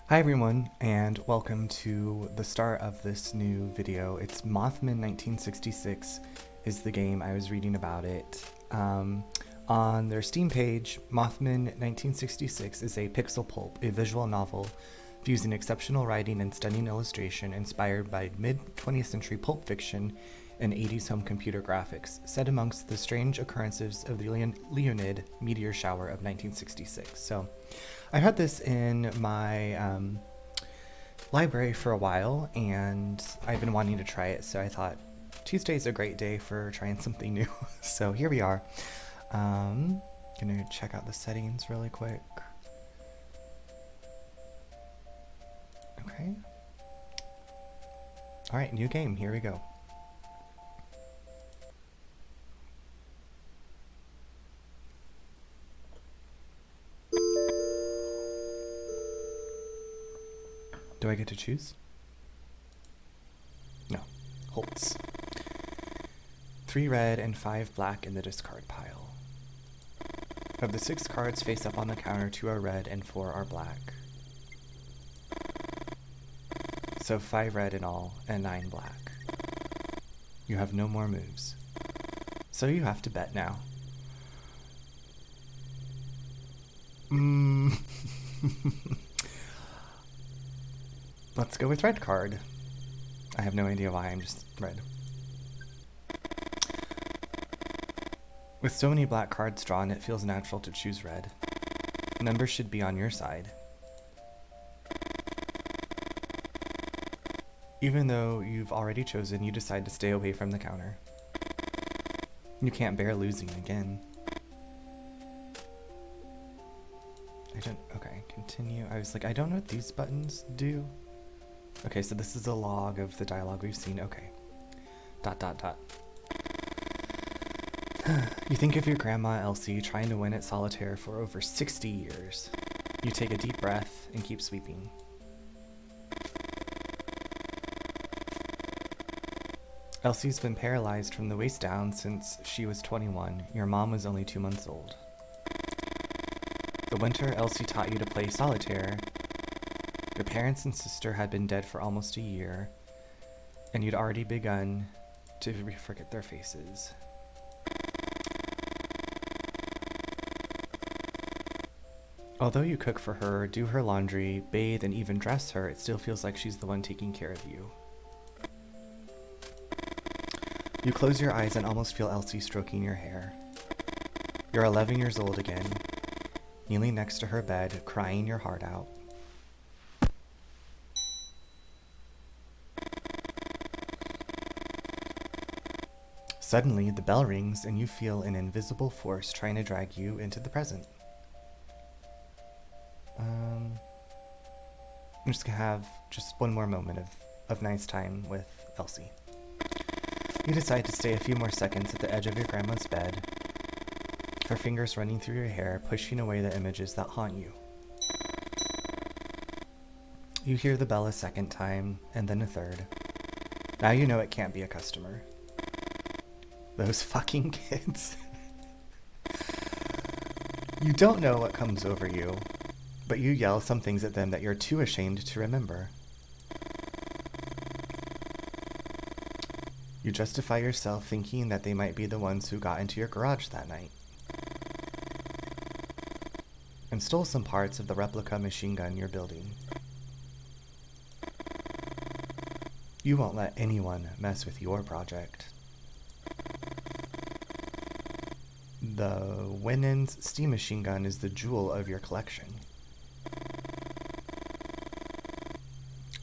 Hi everyone, and welcome to the start of this new video. It's Mothmen 1966 is the game. I was reading about it. On their Steam page, Mothmen 1966 is a pixel pulp, a visual novel fusing exceptional writing and stunning illustration inspired by mid-20th century pulp fiction and 80s home computer graphics, set amongst the strange occurrences of the Leonid meteor shower of 1966. So I had this in my library for a while, and I've been wanting to try it, so I thought Tuesday's a great day for trying something new. So here we are. Gonna check out the settings really quick. Okay. Alright, new game, here we go. Do I get to choose? No. Holtz. 3 red and 5 black in the discard pile. Of the 6 cards face up on the counter, 2 are red and 4 are black. So 5 red in all and 9 black. You have no more moves. So you have to bet now. Let's go with red card. I have no idea why, I'm just red. With so many black cards drawn, it feels natural to choose red. Numbers should be on your side. Even though you've already chosen, you decide to stay away from the counter. You can't bear losing again. Okay, continue. I was like, I don't know what these buttons do. Okay, so this is a log of the dialogue we've seen. Okay. ... You think of your grandma Elsie trying to win at solitaire for over 60 years. You take a deep breath and keep sweeping. Elsie's been paralyzed from the waist down since she was 21. Your mom was only 2 months old. The winter Elsie taught you to play solitaire, your parents and sister had been dead for almost a year, and you'd already begun to forget their faces. Although you cook for her, do her laundry, bathe, and even dress her, it still feels like she's the one taking care of you. You close your eyes and almost feel Elsie stroking your hair. You're 11 years old again, kneeling next to her bed, crying your heart out. Suddenly, the bell rings and you feel an invisible force trying to drag you into the present. I'm just gonna have just one more moment of nice time with Elsie. You decide to stay a few more seconds at the edge of your grandma's bed, her fingers running through your hair, pushing away the images that haunt you. You hear the bell a second time, and then a third. Now you know it can't be a customer. Those fucking kids. You don't know what comes over you, but you yell some things at them that you're too ashamed to remember. You justify yourself thinking that they might be the ones who got into your garage that night and stole some parts of the replica machine gun you're building. You won't let anyone mess with your project. The Winans steam machine gun is the jewel of your collection.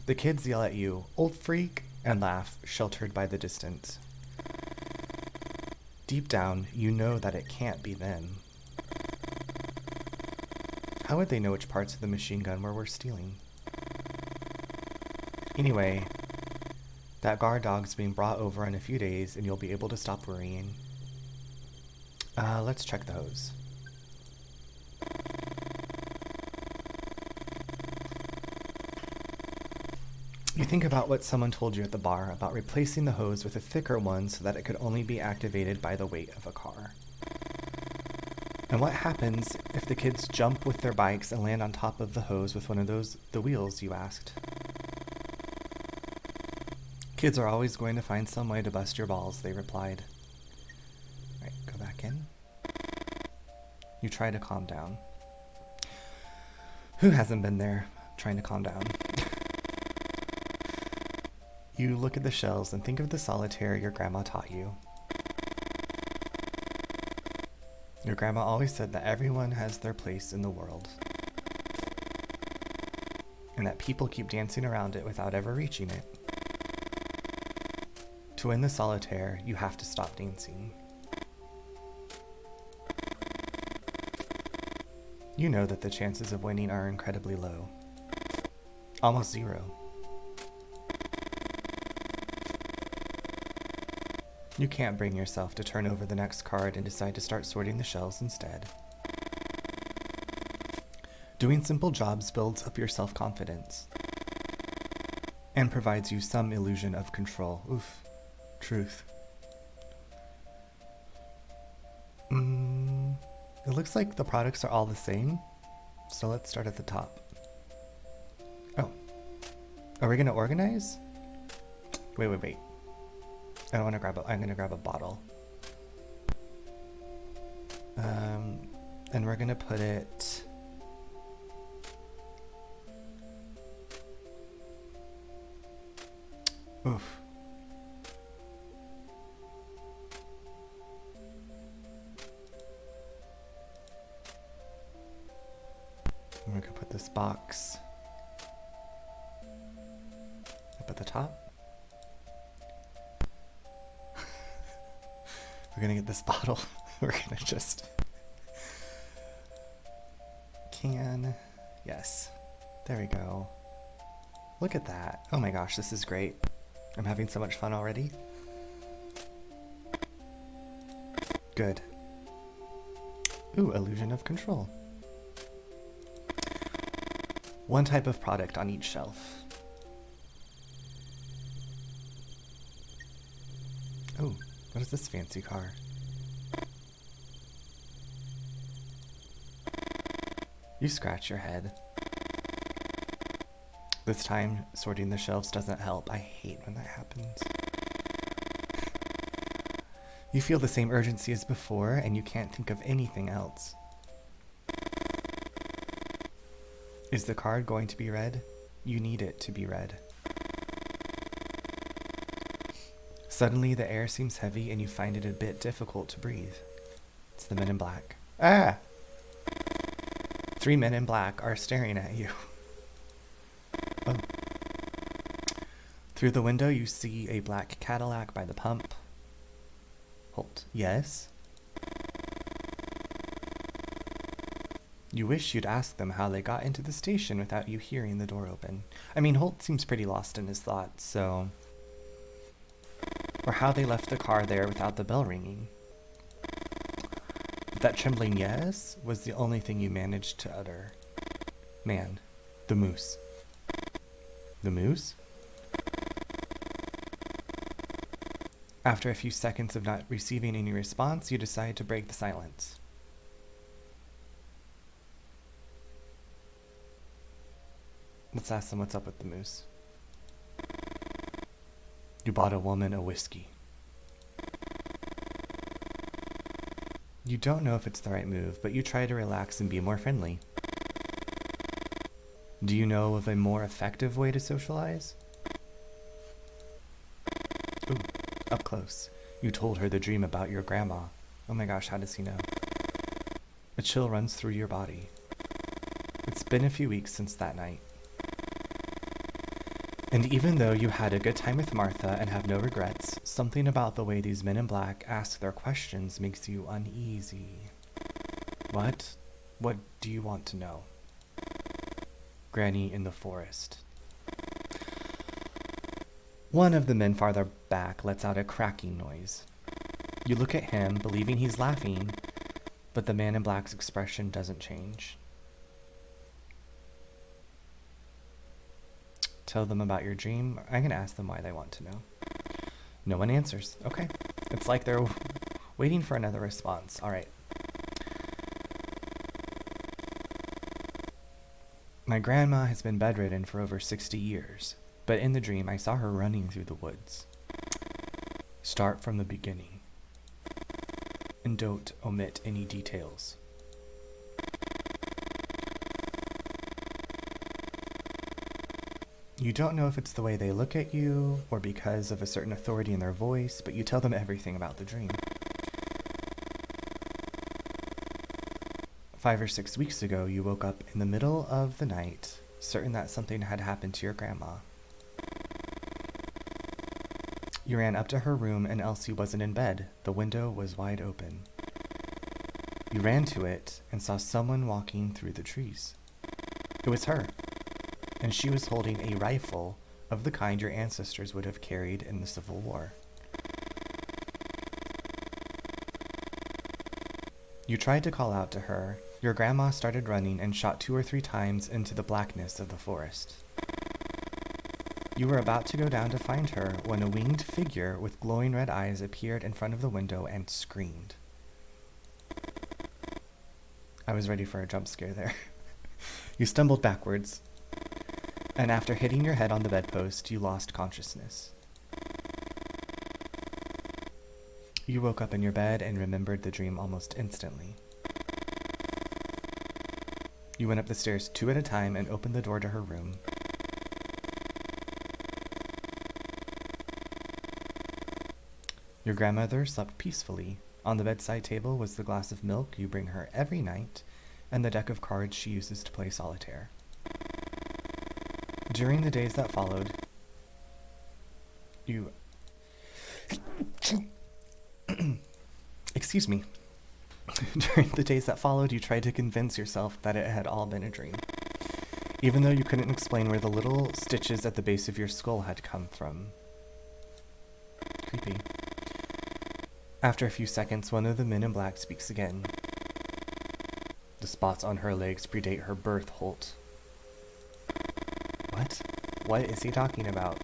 The kids yell at you, "Old freak," and laugh, sheltered by the distance. Deep down, you know that it can't be them. How would they know which parts of the machine gun were worth stealing? Anyway, that guard dog's being brought over in a few days and you'll be able to stop worrying. Let's check the hose. You think about what someone told you at the bar about replacing the hose with a thicker one so that it could only be activated by the weight of a car. And what happens if the kids jump with their bikes and land on top of the hose with one of the wheels, you asked? Kids are always going to find some way to bust your balls, they replied. Right, go back in. You try to calm down. Who hasn't been there trying to calm down? You look at the shells and think of the solitaire your grandma taught you. Your grandma always said that everyone has their place in the world, and that people keep dancing around it without ever reaching it. To win the solitaire, you have to stop dancing. You know that the chances of winning are incredibly low. Almost zero. You can't bring yourself to turn over the next card and decide to start sorting the shells instead. Doing simple jobs builds up your self-confidence and provides you some illusion of control. Oof. Truth. It looks like the products are all the same, so let's start at the top. Oh. Are we gonna organize? Wait. I don't want to grab I'm gonna grab a bottle. And we're gonna put it... Oof. We're gonna put this box up at the top. We're gonna get this bottle. We're gonna just yes, there we go. Look at that. Oh my gosh, this is great. I'm having so much fun already. Good. Ooh, illusion of control. One type of product on each shelf. Oh, what is this fancy car? You scratch your head. This time, sorting the shelves doesn't help. I hate when that happens. You feel the same urgency as before, and you can't think of anything else. Is the card going to be read? You need it to be read. Suddenly, the air seems heavy, and you find it a bit difficult to breathe. It's the men in black. Ah! 3 men in black are staring at you. Oh. Through the window, you see a black Cadillac by the pump. Holt. Yes? You wish you'd ask them how they got into the station without you hearing the door open. I mean, Holt seems pretty lost in his thoughts, so... Or how they left the car there without the bell ringing. That trembling yes was the only thing you managed to utter. Man, the moose. The moose? After a few seconds of not receiving any response, you decide to break the silence. Let's ask them what's up with the moose. You bought a woman a whiskey. You don't know if it's the right move, but you try to relax and be more friendly. Do you know of a more effective way to socialize? Ooh, up close. You told her the dream about your grandma. Oh my gosh, how does he know? A chill runs through your body. It's been a few weeks since that night. And even though you had a good time with Martha and have no regrets, something about the way these men in black ask their questions makes you uneasy. What? What do you want to know? Granny in the forest. One of the men farther back lets out a cracking noise. You look at him, believing he's laughing, but the man in black's expression doesn't change. Tell them about your dream. I'm going to ask them why they want to know. No one answers. Okay. It's like they're waiting for another response. All right. My grandma has been bedridden for over 60 years, but in the dream I saw her running through the woods. Start from the beginning, and don't omit any details. You don't know if it's the way they look at you, or because of a certain authority in their voice, but you tell them everything about the dream. 5 or 6 weeks ago, you woke up in the middle of the night, certain that something had happened to your grandma. You ran up to her room and Elsie wasn't in bed. The window was wide open. You ran to it and saw someone walking through the trees. It was her, and she was holding a rifle of the kind your ancestors would have carried in the Civil War. You tried to call out to her. Your grandma started running and shot 2 or 3 times into the blackness of the forest. You were about to go down to find her when a winged figure with glowing red eyes appeared in front of the window and screamed. I was ready for a jump scare there. You stumbled backwards, and after hitting your head on the bedpost, you lost consciousness. You woke up in your bed and remembered the dream almost instantly. You went up the stairs 2 at a time and opened the door to her room. Your grandmother slept peacefully. On the bedside table was the glass of milk you bring her every night and the deck of cards she uses to play solitaire. During the days that followed, you... Excuse me. During the days that followed, you tried to convince yourself that it had all been a dream, even though you couldn't explain where the little stitches at the base of your skull had come from. Creepy. After a few seconds, one of the men in black speaks again. The spots on her legs predate her birth, Holt. What? What is he talking about?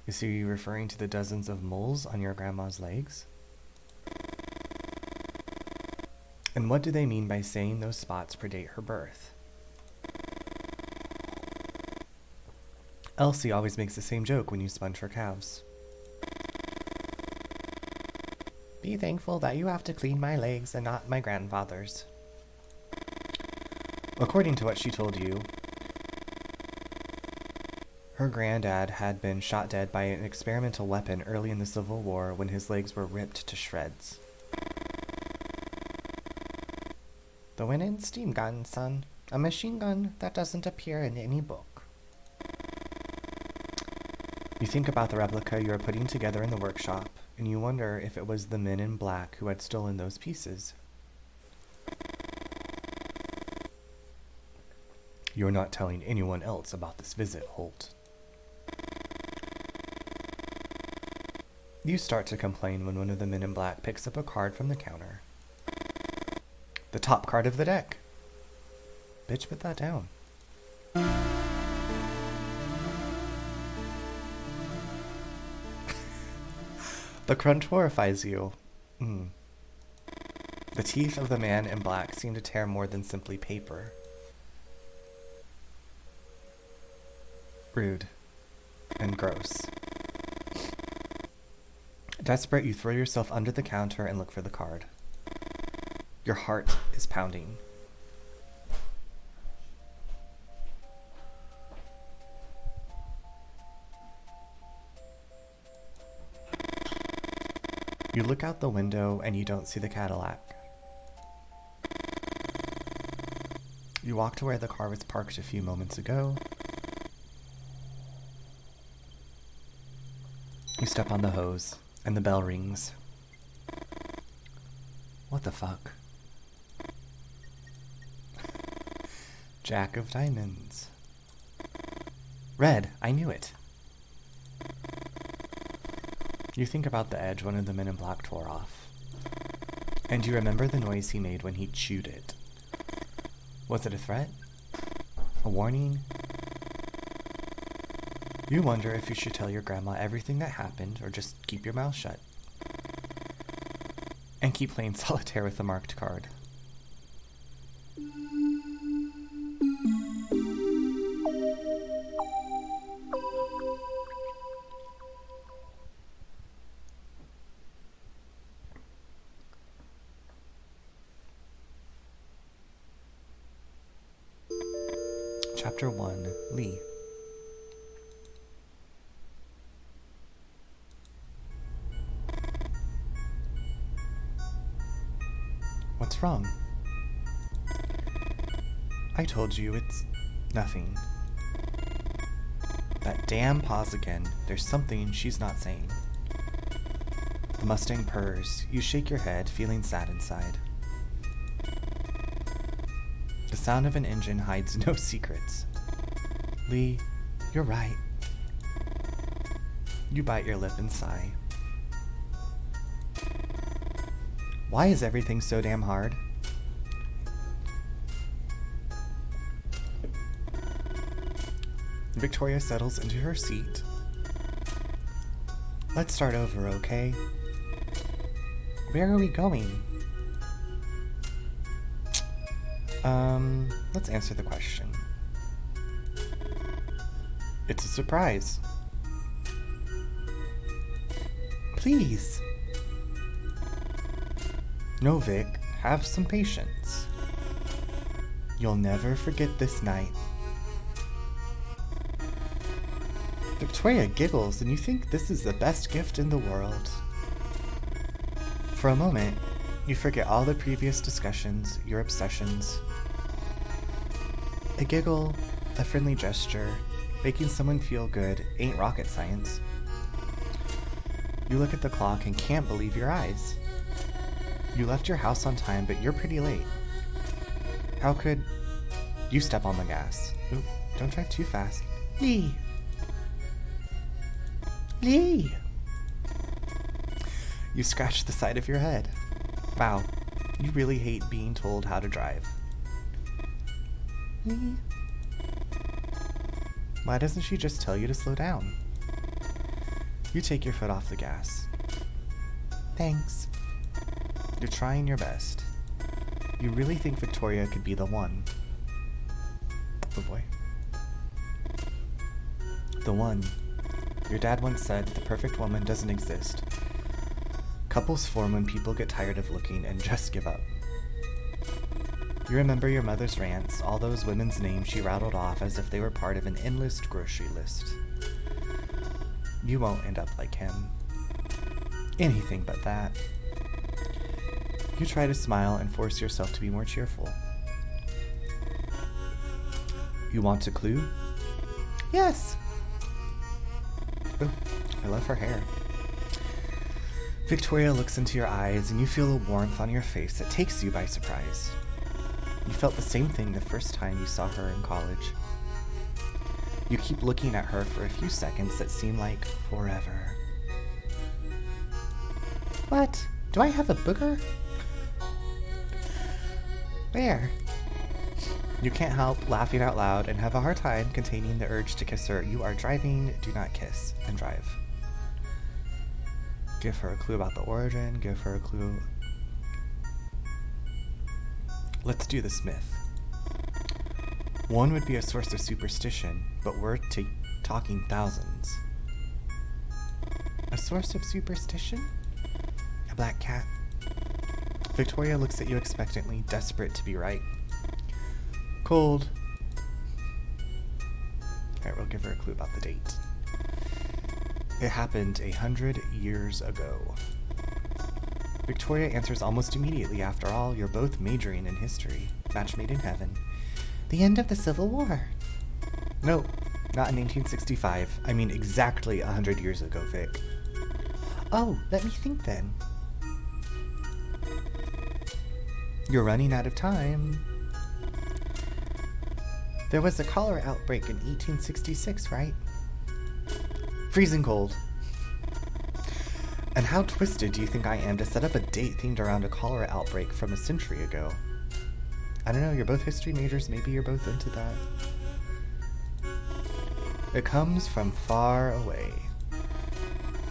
Is he referring to the dozens of moles on your grandma's legs? And what do they mean by saying those spots predate her birth? Elsie always makes the same joke when you sponge her calves. Be thankful that you have to clean my legs and not my grandfather's. According to what she told you, her granddad had been shot dead by an experimental weapon early in the Civil War when his legs were ripped to shreds. The Winnin steam gun, son. A machine gun that doesn't appear in any book. You think about the replica you are putting together in the workshop, and you wonder if it was the men in black who had stolen those pieces. You're not telling anyone else about this visit, Holt. You start to complain when one of the men in black picks up a card from the counter. The top card of the deck. Bitch, put that down. The crunch horrifies you. The teeth of the man in black seem to tear more than simply paper. Rude. And gross. Desperate, you throw yourself under the counter and look for the card. Your heart is pounding. You look out the window and you don't see the Cadillac. You walk to where the car was parked a few moments ago. You step on the hose, and the bell rings. What the fuck? Jack of diamonds. Red, I knew it. You think about the edge one of the men in black tore off. And you remember the noise he made when he chewed it. Was it a threat? A warning? You wonder if you should tell your grandma everything that happened or just keep your mouth shut. And keep playing solitaire with the marked card. Chapter 1, Lee. What's wrong? I told you it's nothing. That damn pause again. There's something she's not saying. The Mustang purrs. You shake your head, feeling sad inside. The sound of an engine hides no secrets. Lee, you're right. You bite your lip and sigh. Why is everything so damn hard? Victoria settles into her seat. Let's start over, okay? Where are we going? Let's answer the question. It's a surprise. Please. No, Vic, have some patience. You'll never forget this night. Victoria giggles, and you think this is the best gift in the world. For a moment, you forget all the previous discussions, your obsessions. A giggle, a friendly gesture, making someone feel good ain't rocket science. You look at the clock and can't believe your eyes. You left your house on time, but you're pretty late. How could... You step on the gas. Oop, don't drive too fast. Lee! Lee! You scratch the side of your head. Wow, you really hate being told how to drive. Lee? Why doesn't she just tell you to slow down? You take your foot off the gas. Thanks. You're trying your best. You really think Victoria could be the one. Oh boy. The one. Your dad once said the perfect woman doesn't exist. Couples form when people get tired of looking and just give up. You remember your mother's rants, all those women's names she rattled off as if they were part of an endless grocery list. You won't end up like him. Anything but that. You try to smile and force yourself to be more cheerful. You want a clue? Yes! Oh, I love her hair. Victoria looks into your eyes and you feel a warmth on your face that takes you by surprise. You felt the same thing the first time you saw her in college. You keep looking at her for a few seconds that seem like forever. What? Do I have a booger? Where? You can't help laughing out loud and have a hard time containing the urge to kiss her. You are driving, do not kiss, and drive. Give her a clue about the origin, give her a clue. Let's do this myth. One would be a source of superstition, but we're talking thousands. A source of superstition? A black cat? Victoria looks at you expectantly, desperate to be right. Cold. Alright, we'll give her a clue about the date. It happened 100 years ago. Victoria answers almost immediately. After all, you're both majoring in history. Match made in heaven. The end of the Civil War. No, not in 1865. I mean exactly 100 years ago, Vic. Oh, let me think then. You're running out of time. There was a cholera outbreak in 1866, right? Freezing cold. And how twisted do you think I am to set up a date themed around a cholera outbreak from a century ago? I don't know, you're both history majors, maybe you're both into that. It comes from far away.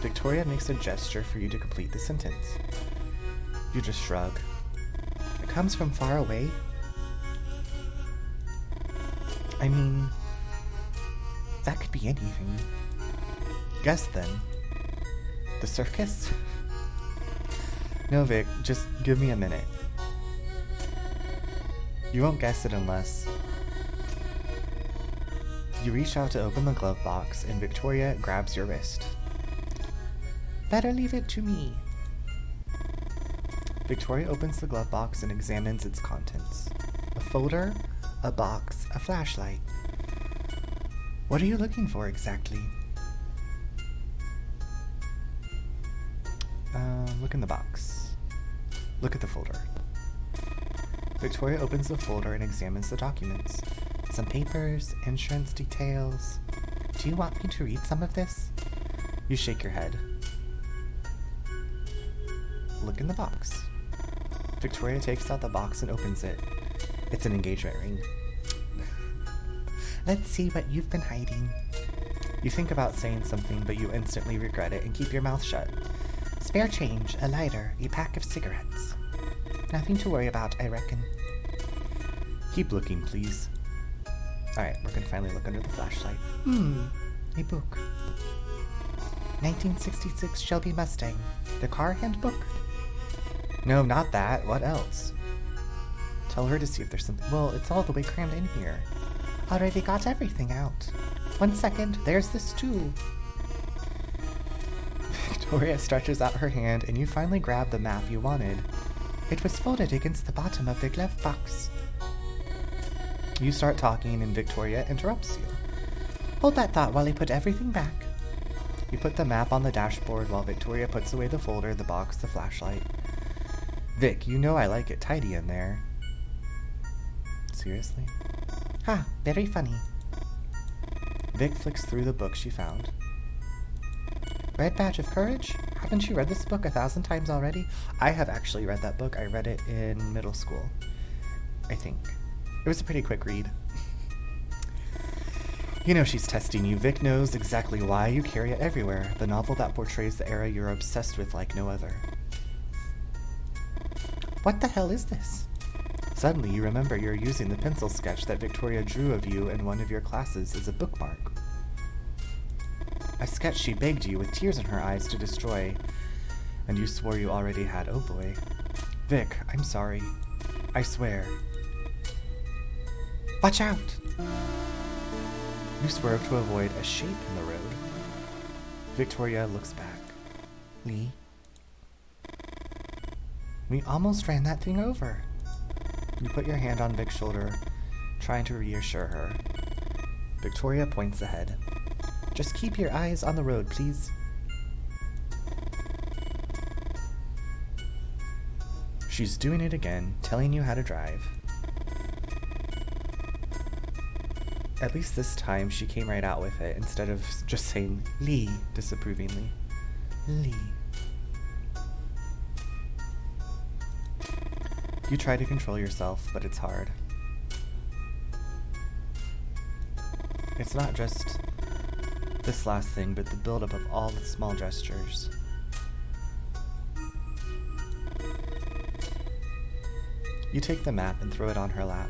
Victoria makes a gesture for you to complete the sentence. You just shrug. It comes from far away? I mean, that could be anything. Guess then. The circus? No, Vic, just give me a minute. You won't guess it unless... You reach out to open the glove box, and Victoria grabs your wrist. Better leave it to me. Victoria opens the glove box and examines its contents. A folder, a box, a flashlight. What are you looking for exactly? Look in the box. Look at the folder. Victoria opens the folder and examines the documents. Some papers, insurance details. Do you want me to read some of this? You shake your head. Look in the box. Victoria takes out the box and opens it. It's an engagement ring. Let's see what you've been hiding. You think about saying something, but you instantly regret it and keep your mouth shut. Spare change, a lighter, a pack of cigarettes. Nothing to worry about, I reckon. Keep looking, please. Alright, we're gonna finally look under the flashlight. A book. 1966 Shelby Mustang. The car handbook? No, not that. What else? Tell her to see if there's something. Well, it's all the way crammed in here. Already got everything out. 1 second, there's this too. Victoria stretches out her hand and you finally grab the map you wanted. It was folded against the bottom of the glove box. You start talking and Victoria interrupts you. Hold that thought while I put everything back. You put the map on the dashboard while Victoria puts away the folder, the box, the flashlight. Vic, you know I like it tidy in there. Seriously? Ha, very funny. Vic flicks through the book she found. Red Badge of Courage? Haven't you read this book 1,000 times already? I have actually read that book. I read it in middle school, I think. It was a pretty quick read. You know she's testing you. Vic knows exactly why you carry it everywhere. The novel that portrays the era you're obsessed with like no other. What the hell is this? Suddenly you remember you're using the pencil sketch that Victoria drew of you in one of your classes as a bookmark. A sketch she begged you with tears in her eyes to destroy, and you swore you already had. Oh boy. Vic, I'm sorry. I swear. Watch out! You swerve to avoid a shape in the road. Victoria looks back. Lee? We almost ran that thing over. You put your hand on Vic's shoulder, trying to reassure her. Victoria points ahead. Just keep your eyes on the road, please. She's doing it again, telling you how to drive. At least this time she came right out with it, instead of just saying Lee disapprovingly. Lee. You try to control yourself, but it's hard. It's not just this last thing, but the buildup of all the small gestures. You take the map and throw it on her lap.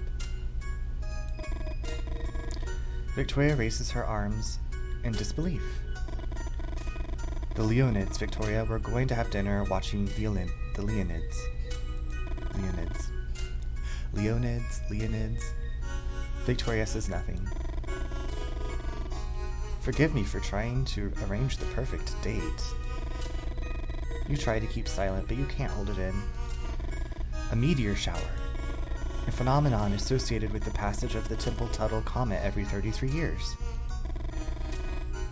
Victoria raises her arms in disbelief. The Leonids, Victoria, we're going to have dinner watching the Leonids. Leonids. Victoria says nothing. Forgive me for trying to arrange the perfect date. You try to keep silent, but you can't hold it in. A meteor shower. A phenomenon associated with the passage of the Temple-Tuttle comet every 33 years.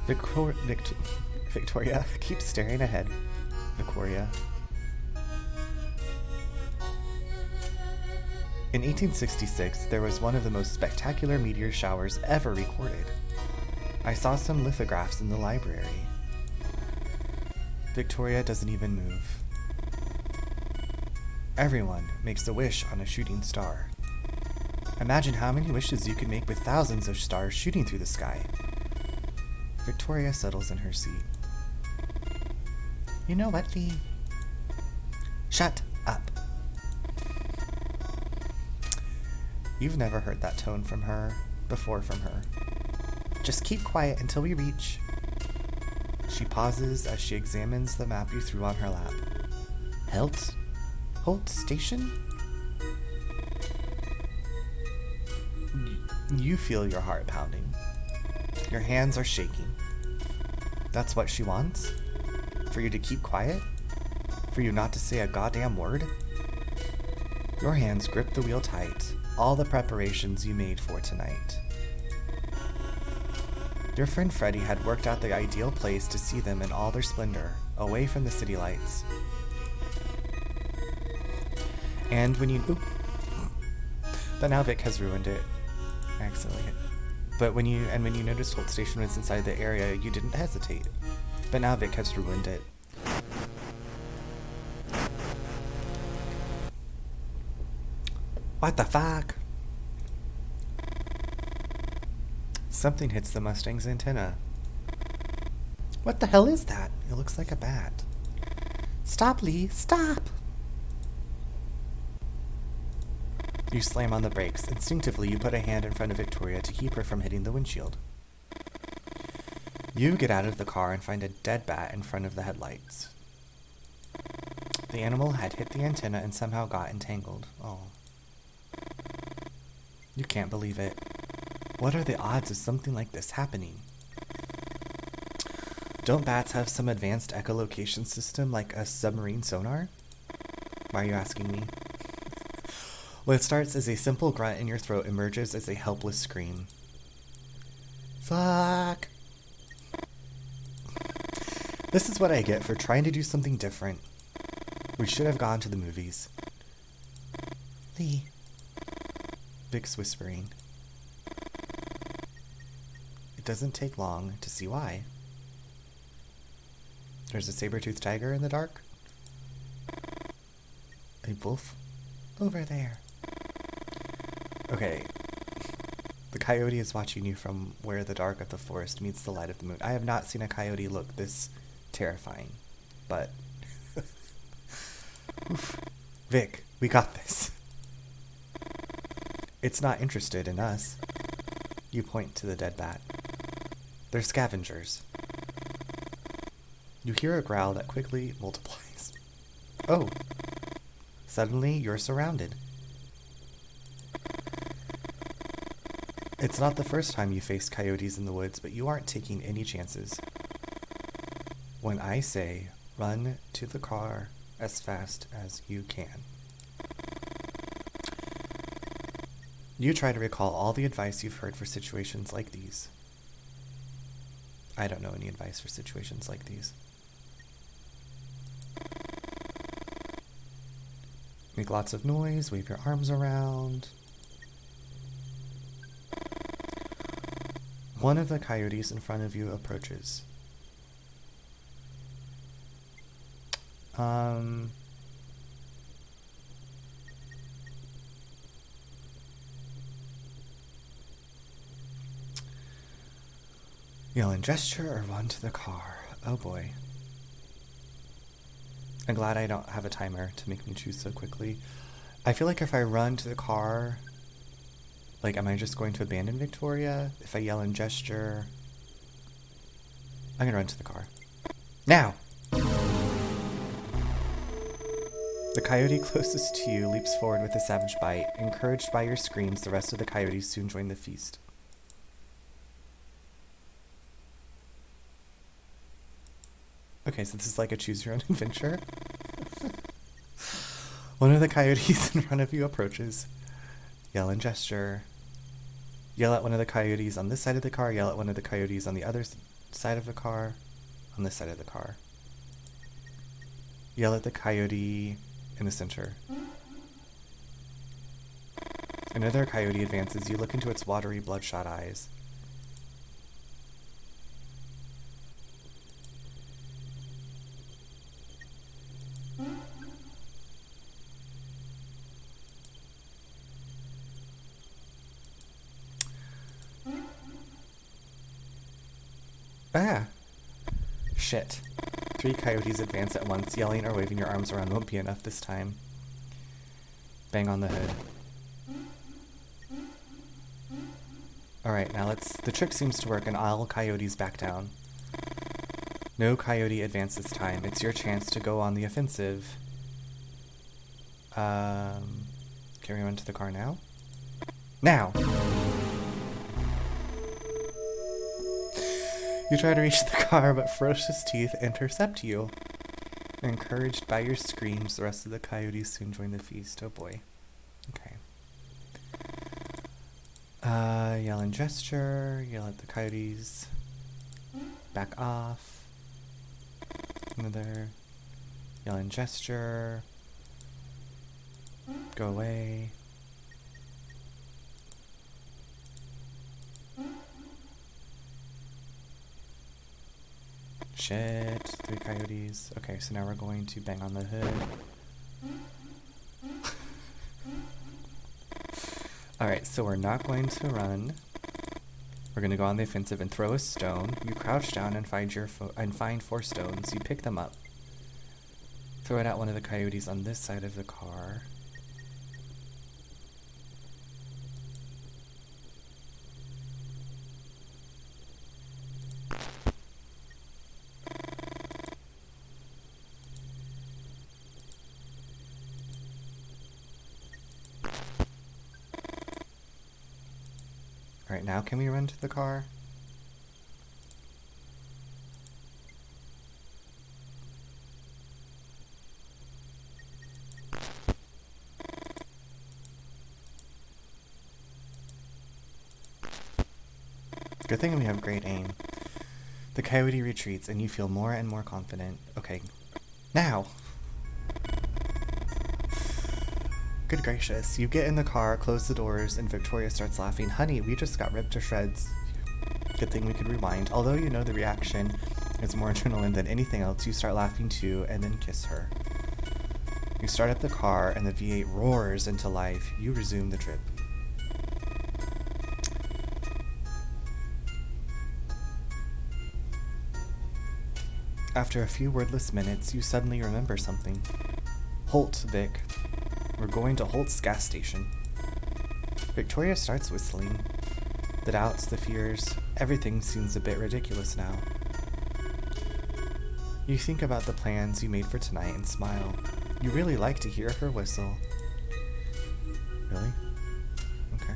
Victoria keeps staring ahead. Victoria. In 1866, there was one of the most spectacular meteor showers ever recorded. I saw some lithographs in the library. Victoria doesn't even move. Everyone makes a wish on a shooting star. Imagine how many wishes you could make with thousands of stars shooting through the sky. Victoria settles in her seat. You know what, Lee? Shut up. You've never heard that tone from her, before from her. Just keep quiet until we reach. She pauses as she examines the map you threw on her lap. Holt Station? You feel your heart pounding. Your hands are shaking. That's what she wants? For you to keep quiet? For you not to say a goddamn word? Your hands grip the wheel tight, all the preparations you made for tonight. Your friend Freddy had worked out the ideal place to see them in all their splendor, away from the city lights. And when you... Oop. But now Vic has ruined it. I accidentally hit. But when you noticed Holt Station was inside the area, you didn't hesitate. But now Vic has ruined it. What the fuck? Something hits the Mustang's antenna. What the hell is that? It looks like a bat. Stop, Lee! Stop! You slam on the brakes. Instinctively, you put a hand in front of Victoria to keep her from hitting the windshield. You get out of the car and find a dead bat in front of the headlights. The animal had hit the antenna and somehow got entangled. Oh. You can't believe it. What are the odds of something like this happening? Don't bats have some advanced echolocation system like a submarine sonar? Why are you asking me? What starts as a simple grunt in your throat emerges as a helpless scream. Fuck! This is what I get for trying to do something different. We should have gone to the movies. Lee. Vic's whispering. It doesn't take long to see why. There's a saber-toothed tiger in the dark. A wolf over there. Okay. The coyote is watching you from where the dark of the forest meets the light of the moon. I have not seen a coyote look this terrifying, but... Oof. Vic, we got this. It's not interested in us. You point to the dead bat. They're scavengers. You hear a growl that quickly multiplies. Oh. Suddenly, you're surrounded. It's not the first time you faced coyotes in the woods, but you aren't taking any chances. When I say, run to the car as fast as you can. You try to recall all the advice you've heard for situations like these. I don't know any advice for situations like these. Make lots of noise, wave your arms around. One of the coyotes in front of you approaches. Yell and gesture or run to the car. Oh boy. I'm glad I don't have a timer to make me choose so quickly. I feel like if I run to the car, like, am I just going to abandon Victoria? If I yell and gesture, I'm gonna run to the car. Now! The coyote closest to you leaps forward with a savage bite. Encouraged by your screams, the rest of the coyotes soon join the feast. Okay, so this is like a choose-your-own-adventure. One of the coyotes in front of you approaches. Yell and gesture. Yell at one of the coyotes on this side of the car. Yell at one of the coyotes on the other side of the car. On this side of the car. Yell at the coyote in the center. Another coyote advances. You look into its watery, bloodshot eyes. Ah! Shit. 3 coyotes advance at once. Yelling or waving your arms around won't be enough this time. Bang on the hood. Alright, now the trick seems to work and all coyotes back down. No coyote advance this time. It's your chance to go on the offensive. Can we run to the car now? Now! You try to reach the car, but ferocious teeth intercept you. Encouraged by your screams, the rest of the coyotes soon join the feast. Oh boy. Okay. Yell and gesture. Yell at the coyotes. Back off. Another. Yell and gesture. Go away. Shit. 3 coyotes. Okay, so now we're going to bang on the hood. Alright, so we're not going to run. We're going to go on the offensive and throw a stone. You crouch down and find find 4 stones. You pick them up. Throw it at one of the coyotes on this side of the car. Alright, now can we run to the car? Good thing we have great aim. The coyote retreats and you feel more and more confident. Okay, now! Good gracious. You get in the car, close the doors, and Victoria starts laughing. Honey, we just got ripped to shreds. Good thing we could rewind. Although you know the reaction is more adrenaline than anything else, you start laughing too, and then kiss her. You start up the car, and the V8 roars into life. You resume the trip. After a few wordless minutes, you suddenly remember something. Halt, Vic. We're going to Holt's gas station. Victoria starts whistling. The doubts, the fears, everything seems a bit ridiculous now. You think about the plans you made for tonight and smile. You really like to hear her whistle. Really? Okay.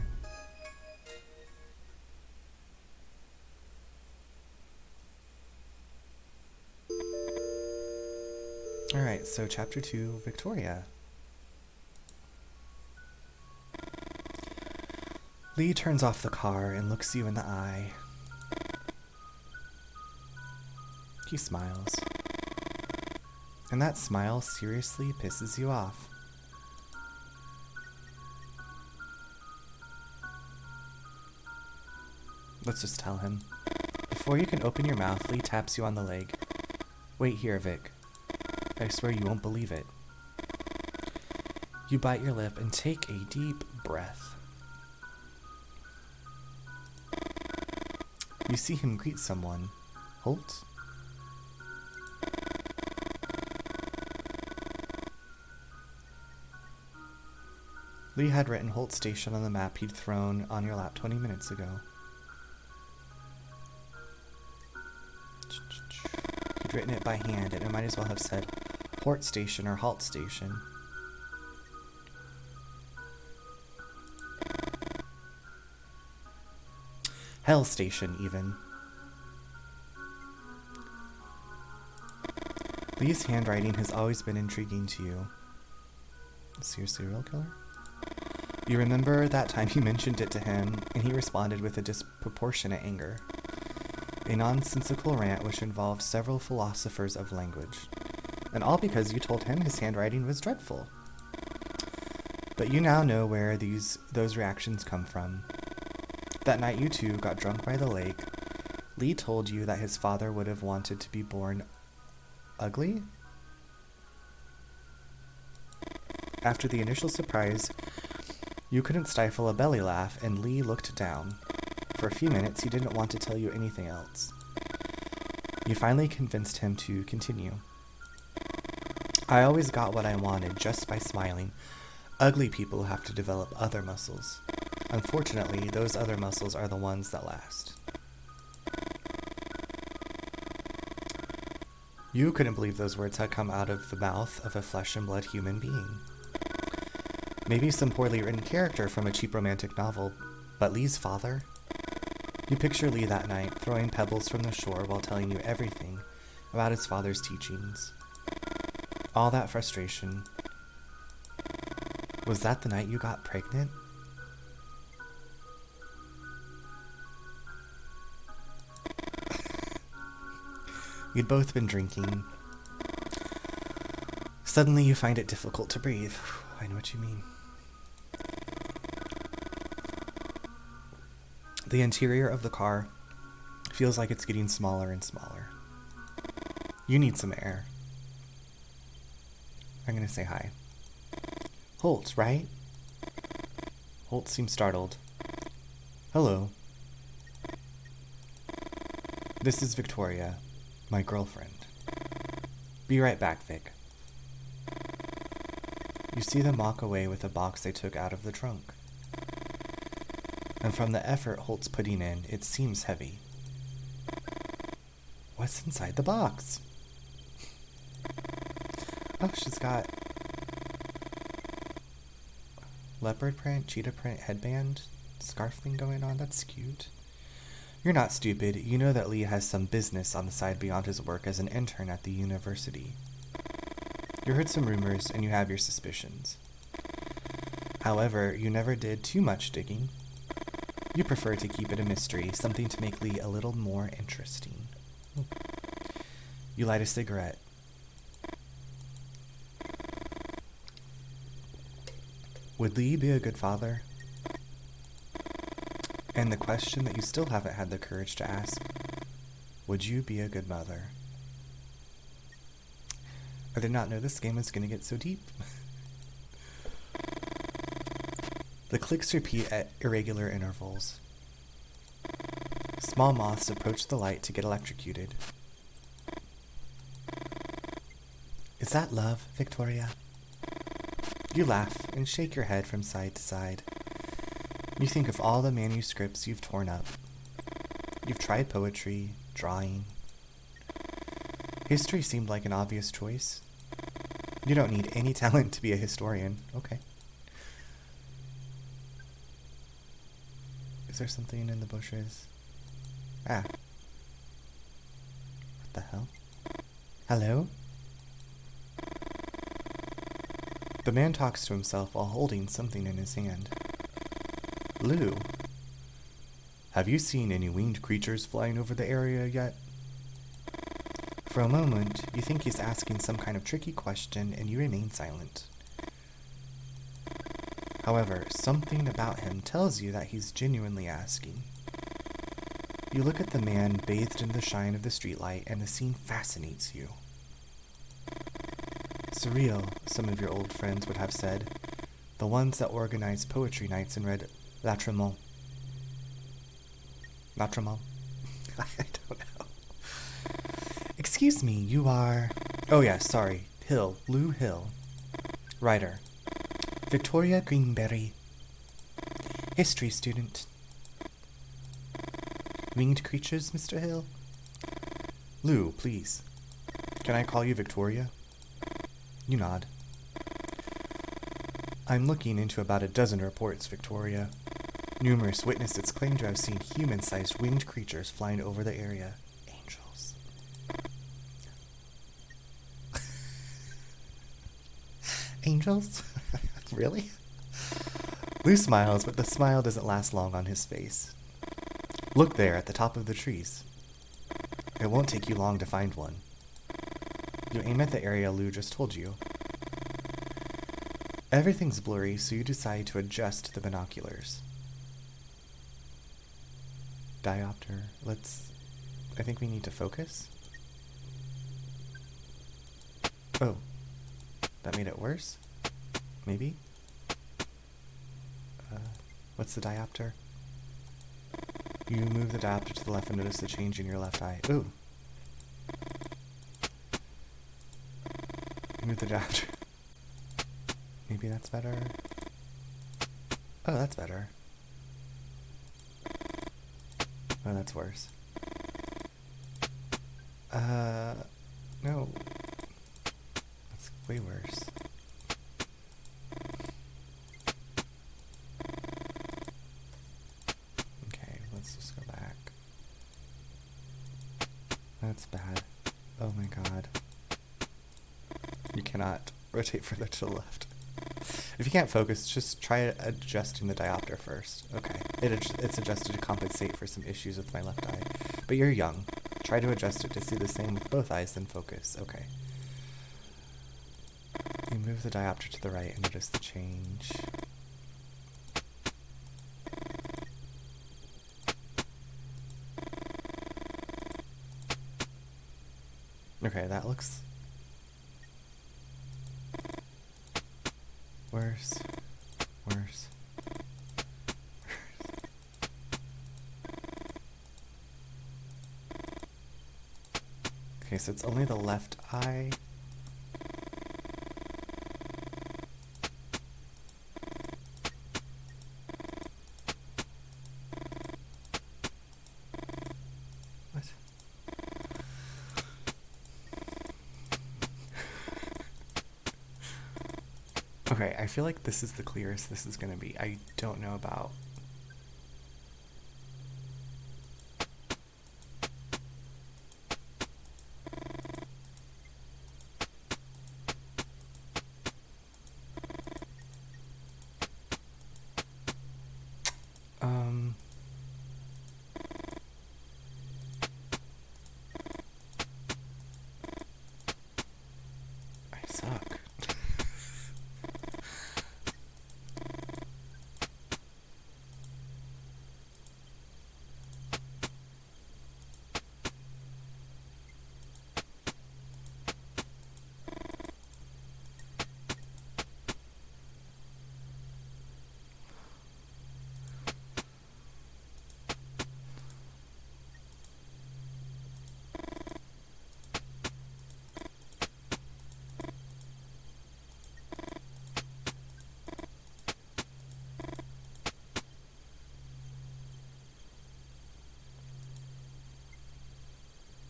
Alright, so chapter 2, Victoria. Lee turns off the car and looks you in the eye. He smiles. And that smile seriously pisses you off. Let's just tell him. Before you can open your mouth, Lee taps you on the leg. Wait here, Vic. I swear you won't believe it. You bite your lip and take a deep breath. You see him greet someone. Holt? Lee had written Holt Station on the map he'd thrown on your lap 20 minutes ago. He'd written it by hand, and it might as well have said Hort Station or Halt Station. Hell Station, even. Lee's handwriting has always been intriguing to you. Is he a serial killer? You remember that time you mentioned it to him, and he responded with a disproportionate anger. A nonsensical rant which involved several philosophers of language. And all because you told him his handwriting was dreadful. But you now know where those reactions come from. That night you two got drunk by the lake, Lee told you that his father would have wanted to be born ugly? After the initial surprise, you couldn't stifle a belly laugh, and Lee looked down. For a few minutes, he didn't want to tell you anything else. You finally convinced him to continue. I always got what I wanted just by smiling. Ugly people have to develop other muscles. Unfortunately, those other muscles are the ones that last. You couldn't believe those words had come out of the mouth of a flesh and blood human being. Maybe some poorly written character from a cheap romantic novel, but Lee's father? You picture Lee that night, throwing pebbles from the shore while telling you everything about his father's teachings. All that frustration. Was that the night you got pregnant? You'd both been drinking. Suddenly you find it difficult to breathe. I know what you mean. The interior of the car feels like it's getting smaller and smaller. You need some air. I'm gonna say hi. Holt, right? Holt seems startled. Hello. This is Victoria, my girlfriend. Be right back, Vic. You see them walk away with a box they took out of the trunk. And from the effort Holt's putting in, it seems heavy. What's inside the box? Oh, she's got leopard print, cheetah print headband, scarf thing going on. That's cute. You're not stupid. You know that Lee has some business on the side beyond his work as an intern at the university. You heard some rumors and you have your suspicions. However, you never did too much digging. You prefer to keep it a mystery, something to make Lee a little more interesting. You light a cigarette. Would Lee be a good father? And the question that you still haven't had the courage to ask, would you be a good mother? I did not know this game was going to get so deep. The clicks repeat at irregular intervals. Small moths approach the light to get electrocuted. Is that love, Victoria? You laugh and shake your head from side to side. You think of all the manuscripts you've torn up. You've tried poetry, drawing. History seemed like an obvious choice. You don't need any talent to be a historian. Okay. Is there something in the bushes? Ah. What the hell? Hello? The man talks to himself while holding something in his hand. Lou. Have you seen any winged creatures flying over the area yet? For a moment, you think he's asking some kind of tricky question and you remain silent. However, something about him tells you that he's genuinely asking. You look at the man bathed in the shine of the streetlight and the scene fascinates you. Surreal, some of your old friends would have said. The ones that organized poetry nights and read Latremont. Latremont? I don't know. Excuse me, you are... Oh yes, sorry. Hill. Lou Hill. Writer. Victoria Greenberry. History student. Winged creatures, Mr. Hill? Lou, please. Can I call you Victoria? You nod. I'm looking into about a dozen reports, Victoria. Numerous witnesses claim to have seen human-sized winged creatures flying over the area. Angels. Angels? Really? Lou smiles, but the smile doesn't last long on his face. Look there at the top of the trees. It won't take you long to find one. You aim at the area Lou just told you. Everything's blurry, so you decide to adjust the binoculars. Diopter, I think we need to focus. Oh, that made it worse? Maybe? What's the diopter? You move the diopter to the left and notice the change in your left eye. Ooh. Move the diopter. Maybe that's better. Oh, that's better. Oh, that's worse. No. That's way worse. Okay, let's just go back. That's bad. Oh my god. You cannot rotate further to the left. If you can't focus, just try adjusting the diopter first. Okay. It's adjusted to compensate for some issues with my left eye. But you're young. Try to adjust it to see the same with both eyes, then focus. Okay. You move the diopter to the right and notice the change. Okay, that looks worse. Worse. Okay, so it's only the left eye. What? Okay, I feel like this is the clearest this is gonna be. I don't know about... I suck.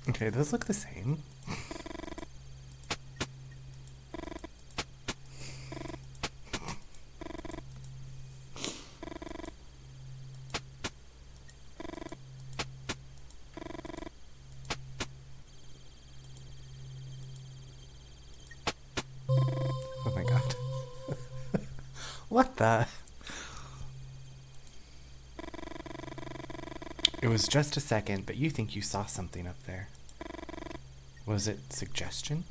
Okay, those look the same. Oh my god. What the? It was just a second, but you think you saw something up there. Was it suggestion?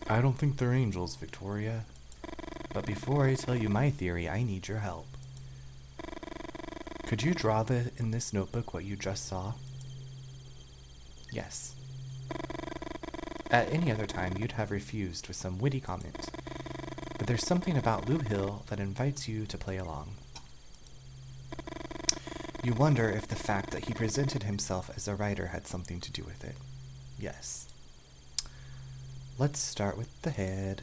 I don't think they're angels, Victoria. But before I tell you my theory, I need your help. Could you draw in this notebook what you just saw? Yes. At any other time, you'd have refused with some witty comment. But there's something about Lou Hill that invites you to play along. You wonder if the fact that he presented himself as a writer had something to do with it. Yes. Let's start with the head.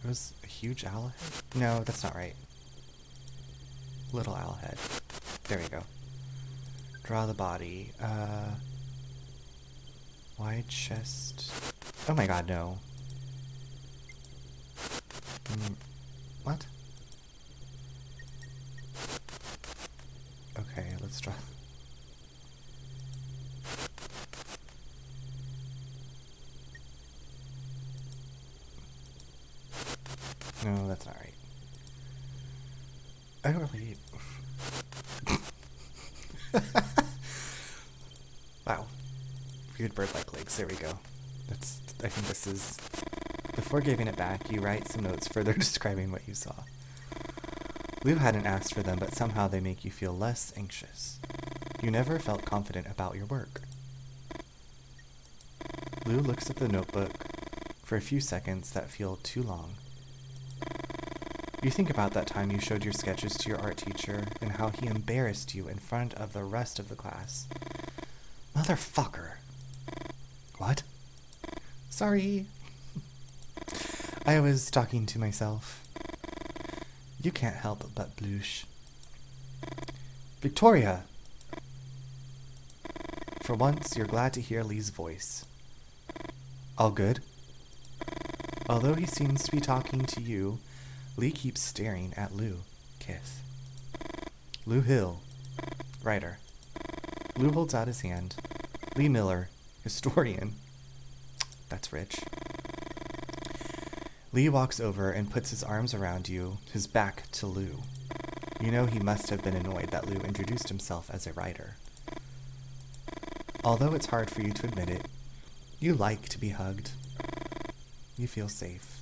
It was a huge owl head? No, that's not right. Little owl head. There we go. Draw the body. Wide chest. Oh my god, no. What? Okay, let's draw. No, that's not right. I don't really... Wow. Weird bird-like legs. There we go. I think this is... Before giving it back, you write some notes further describing what you saw. Lou hadn't asked for them, but somehow they make you feel less anxious. You never felt confident about your work. Lou looks at the notebook for a few seconds that feel too long. You think about that time you showed your sketches to your art teacher and how he embarrassed you in front of the rest of the class. Motherfucker. What? Sorry. I was talking to myself. You can't help but blush. Victoria! For once, you're glad to hear Lee's voice. All good? Although he seems to be talking to you, Lee keeps staring at Lou. Kiss. Lou Hill. Writer. Lou holds out his hand. Lee Miller, historian. That's rich. Lee walks over and puts his arms around you, his back to Lou. You know he must have been annoyed that Lou introduced himself as a writer. Although it's hard for you to admit it, you like to be hugged. You feel safe.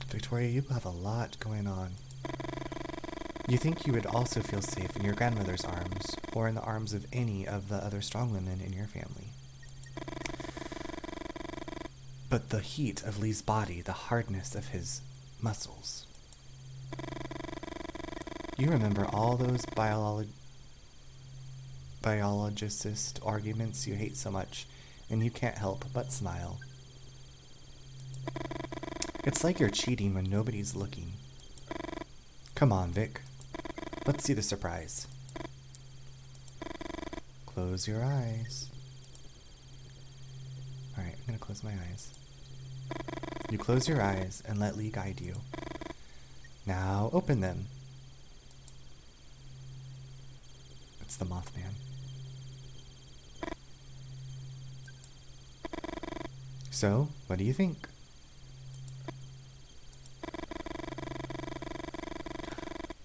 Victoria, you have a lot going on. You think you would also feel safe in your grandmother's arms, or in the arms of any of the other strong women in your family. But the heat of Lee's body, the hardness of his muscles. You remember all those biologist arguments you hate so much, and you can't help but smile. It's like you're cheating when nobody's looking. Come on, Vic. Let's see the surprise. Close your eyes. Alright, I'm gonna close my eyes. You close your eyes and let Lee guide you. Now open them. It's the Mothman. So, what do you think?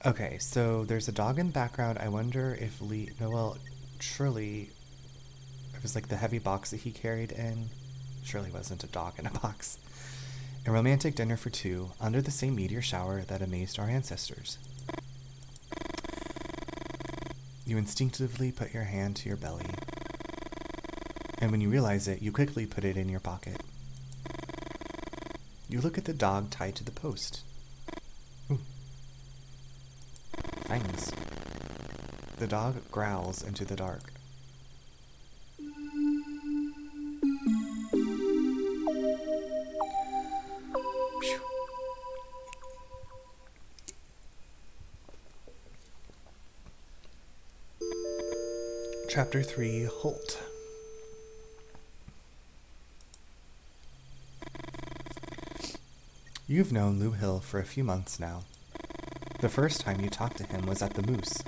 Okay, so there's a dog in the background. I wonder if Lee... No, well, surely it was like the heavy box that he carried in. Surely wasn't a dog in a box. A romantic dinner for two under the same meteor shower that amazed our ancestors. You instinctively put your hand to your belly. And when you realize it, you quickly put it in your pocket. You look at the dog tied to the post. Ooh. Fangs. The dog growls into the dark. Phew. Chapter 3, Holt. You've known Lou Hill for a few months now. The first time you talked to him was at the Moose.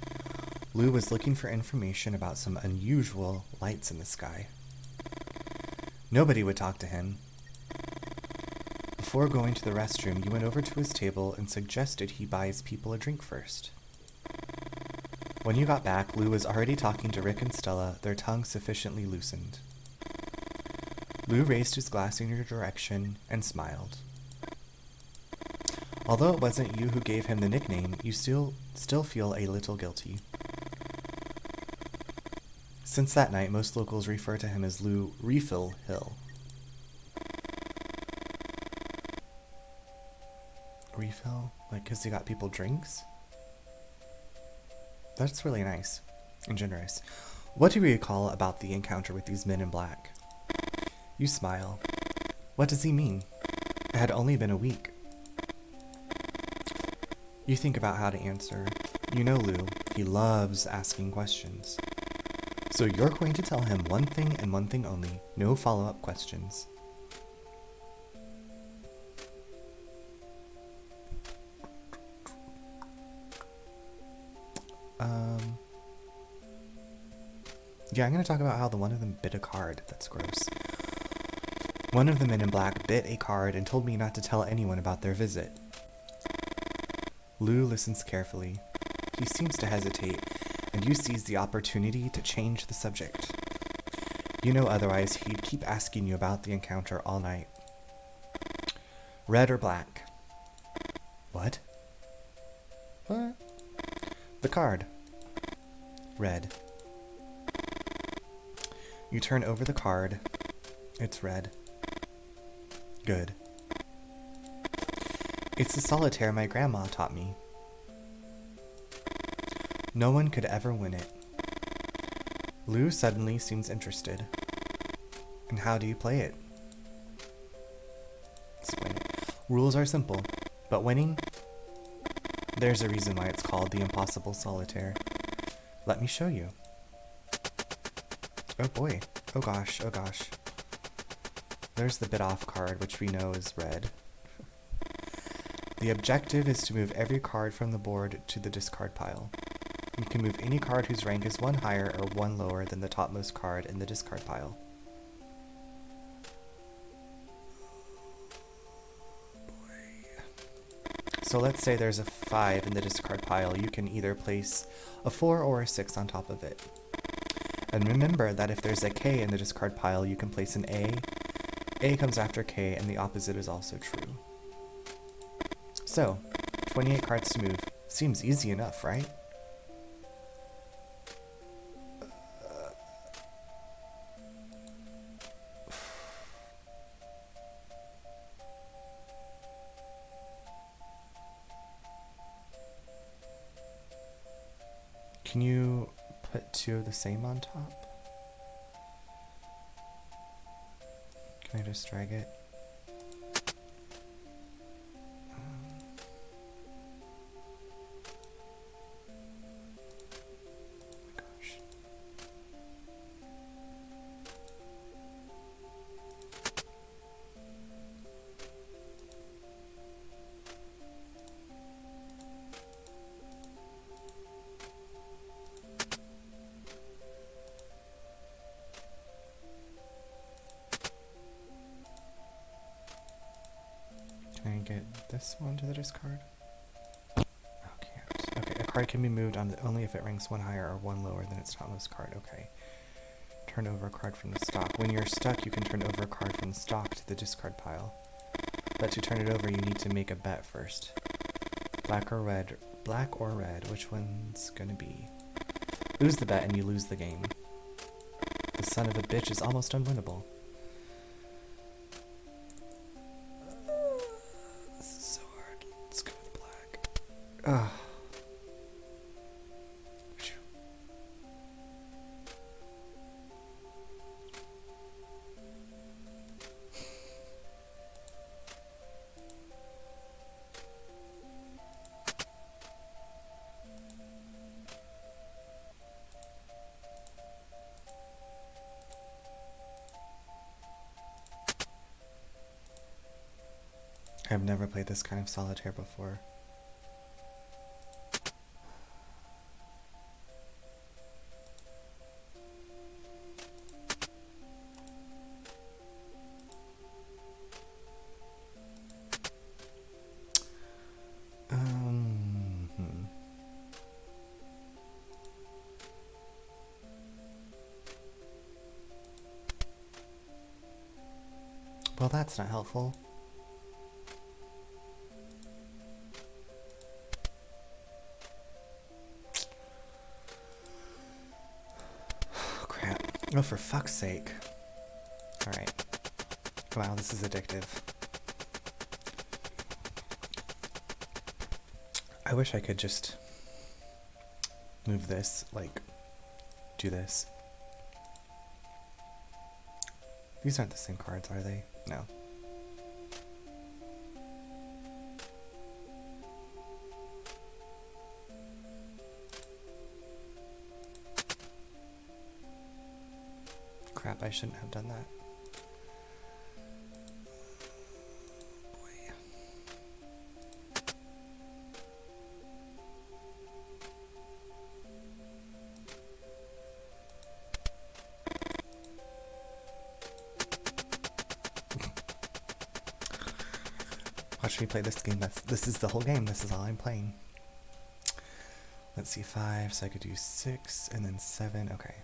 Lou was looking for information about some unusual lights in the sky. Nobody would talk to him. Before going to the restroom, you went over to his table and suggested he buys people a drink first. When you got back, Lou was already talking to Rick and Stella, their tongues sufficiently loosened. Lou raised his glass in your direction and smiled. Although it wasn't you who gave him the nickname, you still feel a little guilty. Since that night, most locals refer to him as Lou Refill Hill. Refill? Like, 'cause he got people drinks? That's really nice and generous. What do you recall about the encounter with these men in black? You smile. What does he mean? It had only been a week. You think about how to answer. You know Lou, he loves asking questions. So you're going to tell him one thing and one thing only. No follow-up questions. Yeah, I'm going to talk about how one of them bit a card. That's gross. One of the men in black bit a card and told me not to tell anyone about their visit. Lou listens carefully. He seems to hesitate, and you seize the opportunity to change the subject. You know otherwise he'd keep asking you about the encounter all night. Red or black? What? What? The card. Red. You turn over the card. It's red. Good. It's the solitaire my grandma taught me. No one could ever win it. Lou suddenly seems interested. And how do you play it? Explain it. Rules are simple, but winning? There's a reason why it's called the impossible solitaire. Let me show you. Oh boy. Oh gosh, oh gosh. There's the bit off card, which we know is red. The objective is to move every card from the board to the discard pile. You can move any card whose rank is 1 higher or 1 lower than the topmost card in the discard pile. So let's say there's a 5 in the discard pile. You can either place a 4 or a 6 on top of it. And remember that if there's a K in the discard pile, you can place an A. A comes after K, and the opposite is also true. So, 28 cards to move. Seems easy enough, right? Can you put 2 of the same on top? Can I just drag it? Can I get this one to the discard? Oh, can't. Okay, a card can be moved only if it ranks 1 higher or 1 lower than its topmost card. Okay. Turn over a card from the stock. When you're stuck, you can turn over a card from the stock to the discard pile. But to turn it over, you need to make a bet first. Black or red? Black or red? Which one's gonna be? Lose the bet and you lose the game. The son of a bitch is almost unwinnable. Ugh. I've never played this kind of solitaire before. Well, that's not helpful. Oh, crap. Oh, for fuck's sake. Alright. Wow, this is addictive. I wish I could just move this, like, do this. These aren't the same cards, are they? No. Crap, I shouldn't have done that. Watch me play this game. This is the whole game. This is all I'm playing. Let's see, 5, so I could do 6, and then 7. Okay.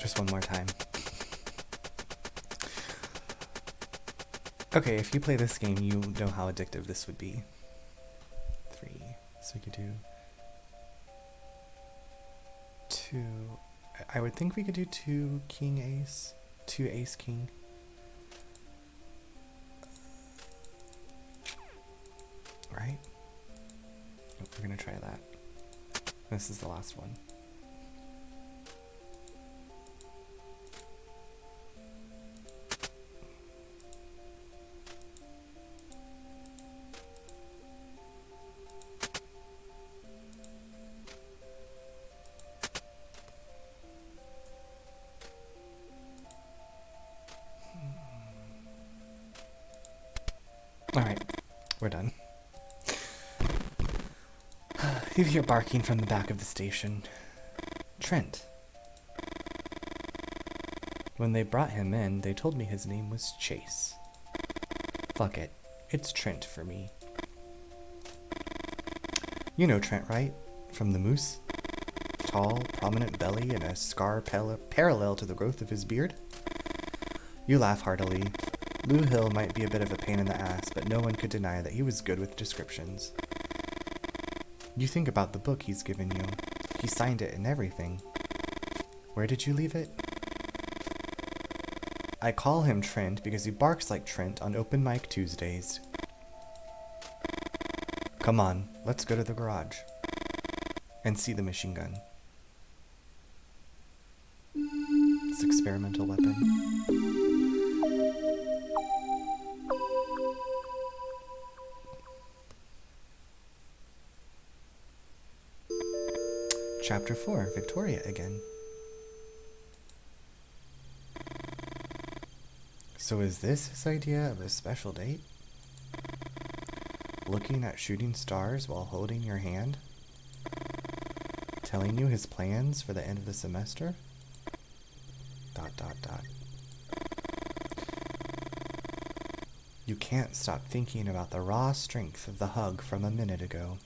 Just one more time. Okay, if you play this game, you know how addictive this would be. 3, so we could do 2, I would think we could do 2 king ace, 2 ace king. Right? Nope, we're gonna try that. This is the last one. Alright, we're done. You hear barking from the back of the station. Trent. When they brought him in, they told me his name was Chase. Fuck it. It's Trent for me. You know Trent, right? From the Moose? Tall, prominent belly and a scar parallel to the growth of his beard? You laugh heartily. Lou Hill might be a bit of a pain in the ass, but no one could deny that he was good with descriptions. You think about the book he's given you. He signed it and everything. Where did you leave it? I call him Trent because he barks like Trent on open mic Tuesdays. Come on, let's go to the garage and see the machine gun. This experimental weapon. Chapter 4, Victoria again. So is this his idea of a special date? Looking at shooting stars while holding your hand? Telling you his plans for the end of the semester? ... You can't stop thinking about the raw strength of the hug from a minute ago.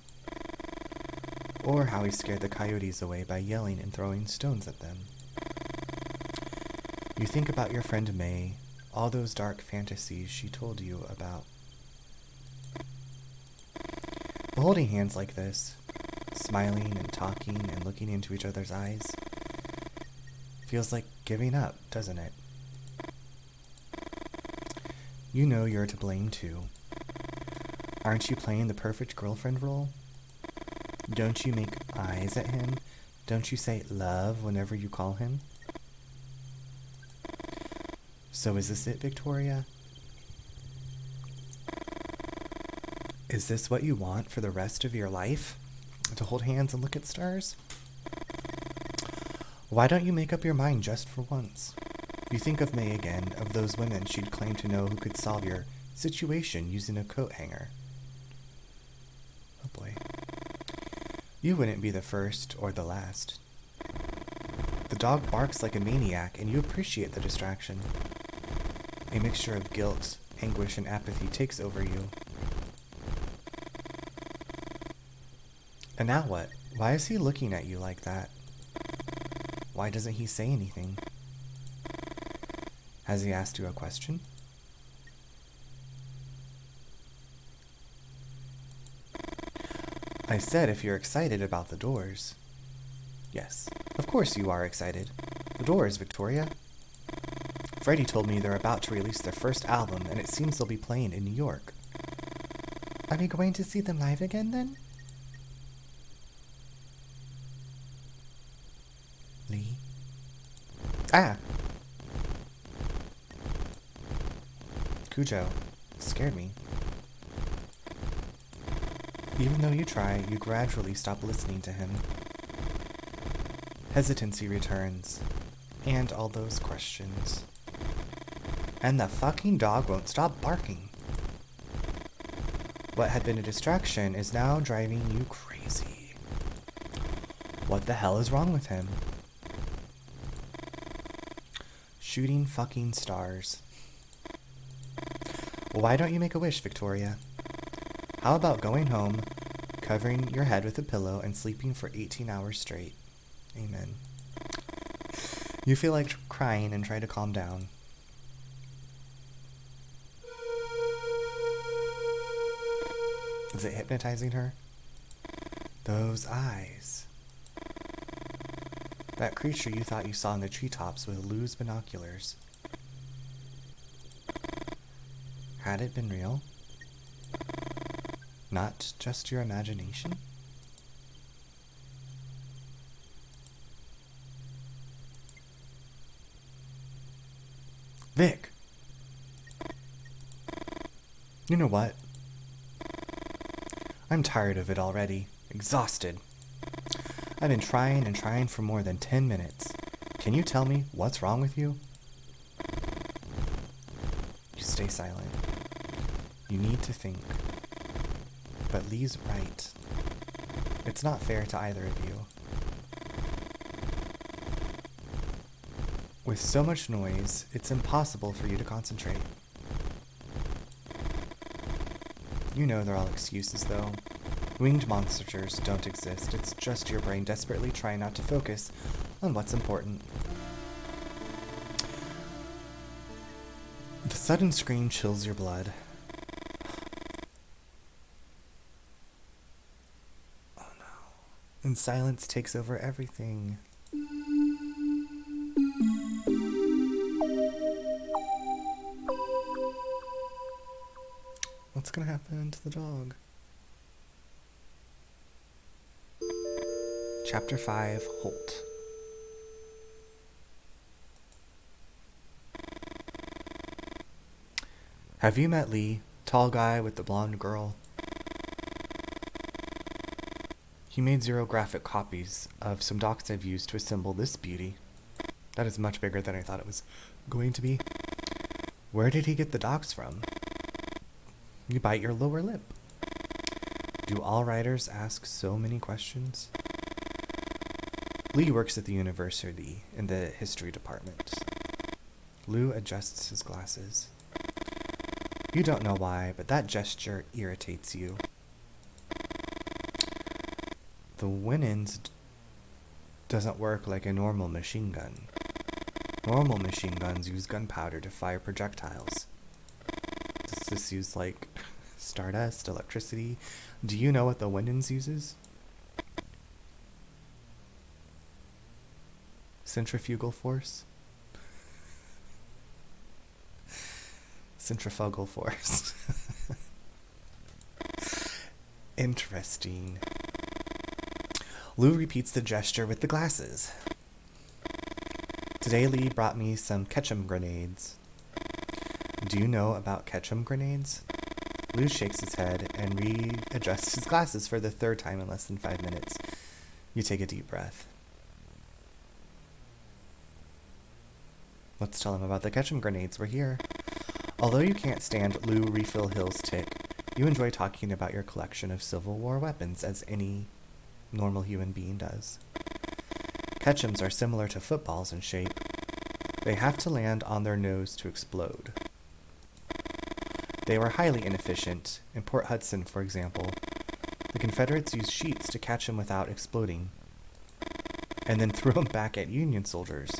Or how he scared the coyotes away by yelling and throwing stones at them. You think about your friend May, all those dark fantasies she told you about. Holding hands like this, smiling and talking and looking into each other's eyes, feels like giving up, doesn't it? You know you're to blame too. Aren't you playing the perfect girlfriend role? Don't you make eyes at him? Don't you say love whenever you call him? So is this it, Victoria? Is this what you want for the rest of your life? To hold hands and look at stars? Why don't you make up your mind just for once? You think of May again, of those women she'd claim to know who could solve your situation using a coat hanger. Oh boy. You wouldn't be the first or the last. The dog barks like a maniac, and you appreciate the distraction. A mixture of guilt, anguish, and apathy takes over you. And now what? Why is he looking at you like that? Why doesn't he say anything? Has he asked you a question? I said if you're excited about the doors. Yes, of course you are excited. The Doors, Victoria. Freddie told me they're about to release their first album, and it seems they'll be playing in New York. Are we going to see them live again, then? Lee? Ah! Cujo, scared me. Even though you try, you gradually stop listening to him. Hesitancy returns, and all those questions. And the fucking dog won't stop barking. What had been a distraction is now driving you crazy. What the hell is wrong with him? Shooting fucking stars. Why don't you make a wish, Victoria? How about going home, covering your head with a pillow, and sleeping for 18 hours straight? Amen. You feel like crying and try to calm down. Is it hypnotizing her? Those eyes. That creature you thought you saw in the treetops with Lou's binoculars. Had it been real? Not just your imagination? Vic! You know what? I'm tired of it already. Exhausted. I've been trying and trying for more than 10 minutes. Can you tell me what's wrong with you? You stay silent. You need to think. But Lee's right. It's not fair to either of you. With so much noise, it's impossible for you to concentrate. You know they're all excuses, though. Winged monsters don't exist. It's just your brain desperately trying not to focus on what's important. The sudden scream chills your blood. Oh no. And silence takes over everything. What's gonna happen to the dog? Chapter 5, Holt. Have you met Lee, tall guy with the blonde girl? He made xerographic copies of some docs I've used to assemble this beauty. That is much bigger than I thought it was going to be. Where did he get the docs from? You bite your lower lip. Do all writers ask so many questions? Lee works at the university in the history department. Lou adjusts his glasses. You don't know why, but that gesture irritates you. The Winans doesn't work like a normal machine gun. Normal machine guns use gunpowder to fire projectiles. Does this use, like, stardust, electricity? Do you know what the Winans uses? Centrifugal force? Centrifugal force. Interesting. Lou repeats the gesture with the glasses. Today Lee brought me some ketchum grenades. Do you know about ketchum grenades? Lou shakes his head and readjusts his glasses for the third time in less than 5 minutes. You take a deep breath. Let's tell him about the ketchum grenades. We're here. Although you can't stand Lou Refill Hill's tick, you enjoy talking about your collection of Civil War weapons as any normal human being does. Ketchums are similar to footballs in shape. They have to land on their nose to explode. They were highly inefficient. In Port Hudson, for example, the Confederates used sheets to catch them without exploding, and then threw them back at Union soldiers.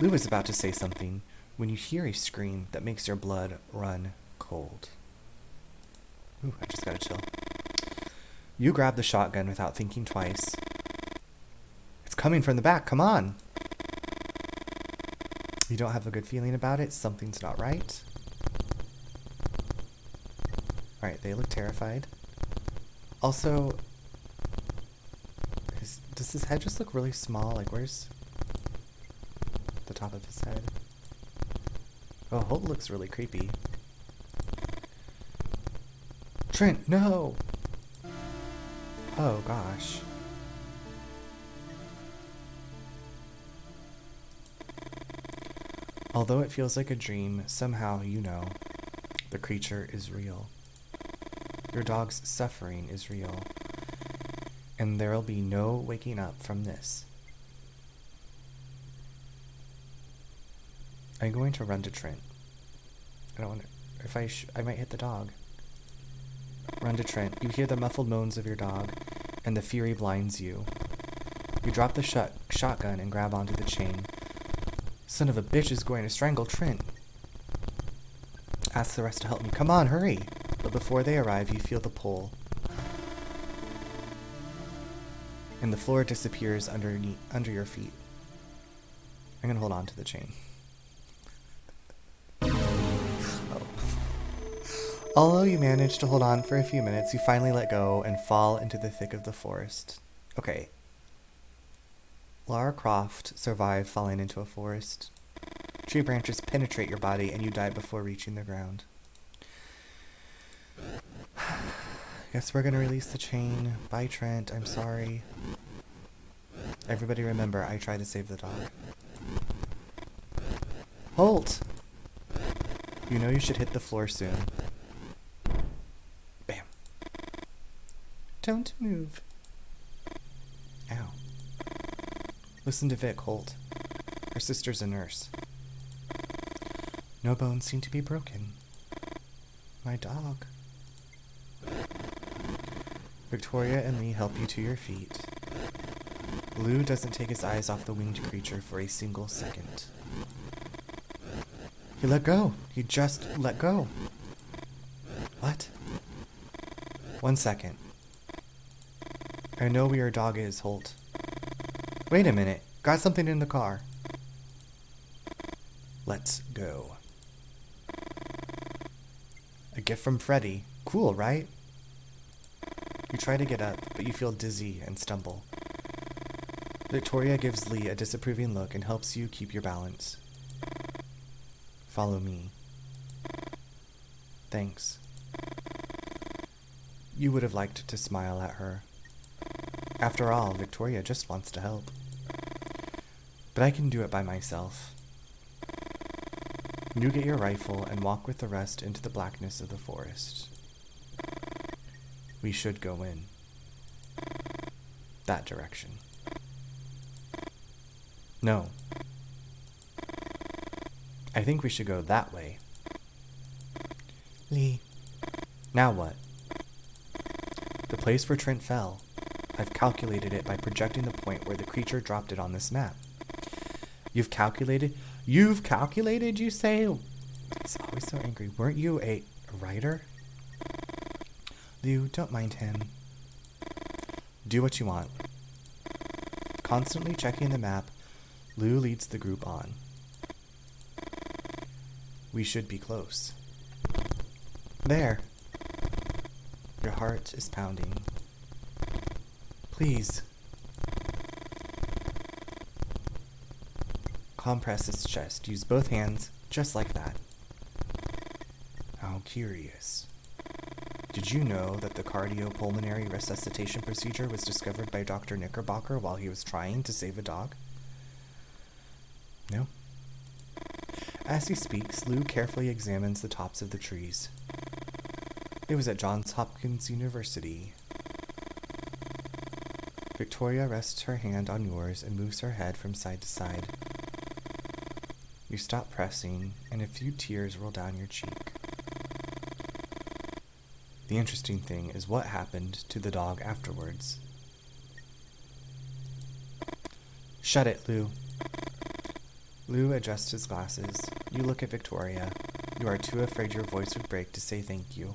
Lou is about to say something when you hear a scream that makes your blood run cold. Ooh, I just got a chill. You grab the shotgun without thinking twice. It's coming from the back, come on! You don't have a good feeling about it, something's not right. Alright, they look terrified. Also, does his head just look really small? Like, where's the top of his head? Oh, Holt looks really creepy. Trent, no! Oh, gosh. Although it feels like a dream, somehow you know the creature is real. Your dog's suffering is real. And there'll be no waking up from this. I'm going to run to Trent. I don't want to... If I might hit the dog. Run to Trent. You hear the muffled moans of your dog, and the fury blinds you. You drop the shotgun and grab onto the chain. Son of a bitch is going to strangle Trent. Ask the rest to help me. Come on, hurry! But before they arrive, you feel the pull. and the floor disappears under your feet. I'm gonna hold on to the chain. Oh. Although you manage to hold on for a few minutes, you finally let go and fall into the thick of the forest. Okay. Lara Croft survived falling into a forest. Tree branches penetrate your body and you die before reaching the ground. Guess we're gonna release the chain. Bye, Trent. I'm sorry. Everybody remember, I tried to save the dog. Holt! You know you should hit the floor soon. Bam. Don't move. Ow. Listen to Vic, Holt. Her sister's a nurse. No bones seem to be broken. My dog. Victoria and Lee help you to your feet. Lou doesn't take his eyes off the winged creature for a single second. He let go. He just let go. What? 1 second. I know where your dog is, Holt. Wait a minute. Got something in the car. Let's go. A gift from Freddy. Cool, right? You try to get up, but you feel dizzy and stumble. Victoria gives Lee a disapproving look and helps you keep your balance. Follow me. Thanks. You would have liked to smile at her. After all, Victoria just wants to help. But I can do it by myself. You get your rifle and walk with the rest into the blackness of the forest. We should go in. That direction. No. I think we should go that way. Lee. Now what? The place where Trent fell. I've calculated it by projecting the point where the creature dropped it on this map. You've calculated? You've calculated, you say? He's always so angry. Weren't you a writer? Lou, don't mind him. Do what you want. Constantly checking the map, Lou leads the group on. We should be close. There. Your heart is pounding. Please. Compress his chest. Use both hands, just like that. How curious. Did you know that the cardiopulmonary resuscitation procedure was discovered by Dr. Knickerbocker while he was trying to save a dog? No. As he speaks, Lou carefully examines the tops of the trees. It was at Johns Hopkins University. Victoria rests her hand on yours and moves her head from side to side. You stop pressing, and a few tears roll down your cheek. The interesting thing is what happened to the dog afterwards. Shut it, Lou. Lou adjusts his glasses. You look at Victoria. You are too afraid your voice would break to say thank you.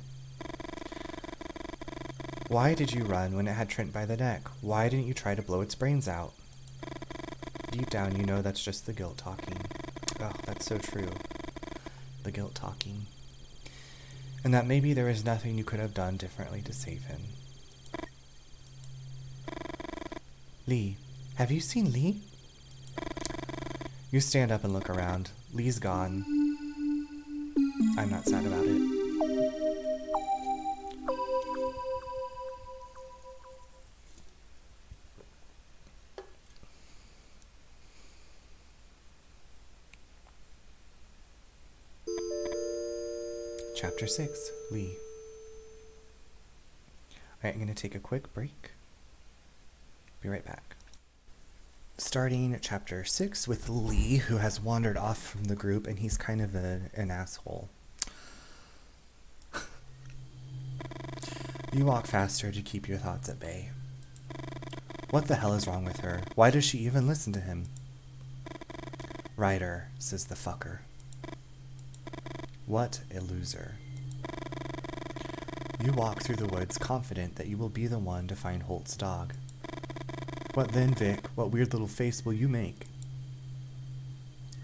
Why did you run when it had Trent by the neck? Why didn't you try to blow its brains out? Deep down, you know that's just the guilt talking. Oh, that's so true. The guilt talking. And that maybe there was nothing you could have done differently to save him. Lee. Have you seen Lee? You stand up and look around. Lee's gone. I'm not sad about it. Chapter 6, Lee. Alright, I'm going to take a quick break. Be right back. Starting Chapter 6 with Lee, who has wandered off from the group, and he's kind of an asshole. You walk faster to keep your thoughts at bay. What the hell is wrong with her? Why does she even listen to him? Ryder, says the fucker. What a loser. You walk through the woods confident that you will be the one to find Holt's dog. What then, Vic? What weird little face will you make?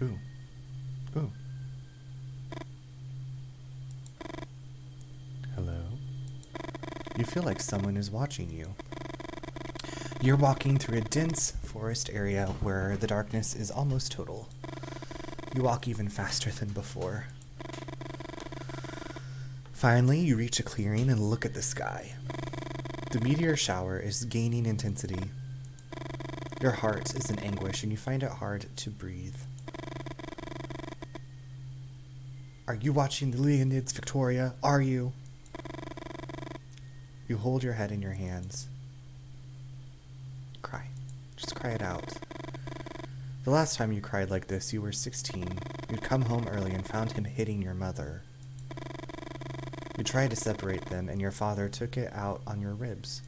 Ooh. Ooh. Hello? You feel like someone is watching you. You're walking through a dense forest area where the darkness is almost total. You walk even faster than before. Finally, you reach a clearing and look at the sky. The meteor shower is gaining intensity. Your heart is in anguish and you find it hard to breathe. Are you watching the Leonids, Victoria? Are you? You hold your head in your hands. Cry. Just cry it out. The last time you cried like this, you were 16. You'd come home early and found him hitting your mother. You tried to separate them, and your father took it out on your ribs.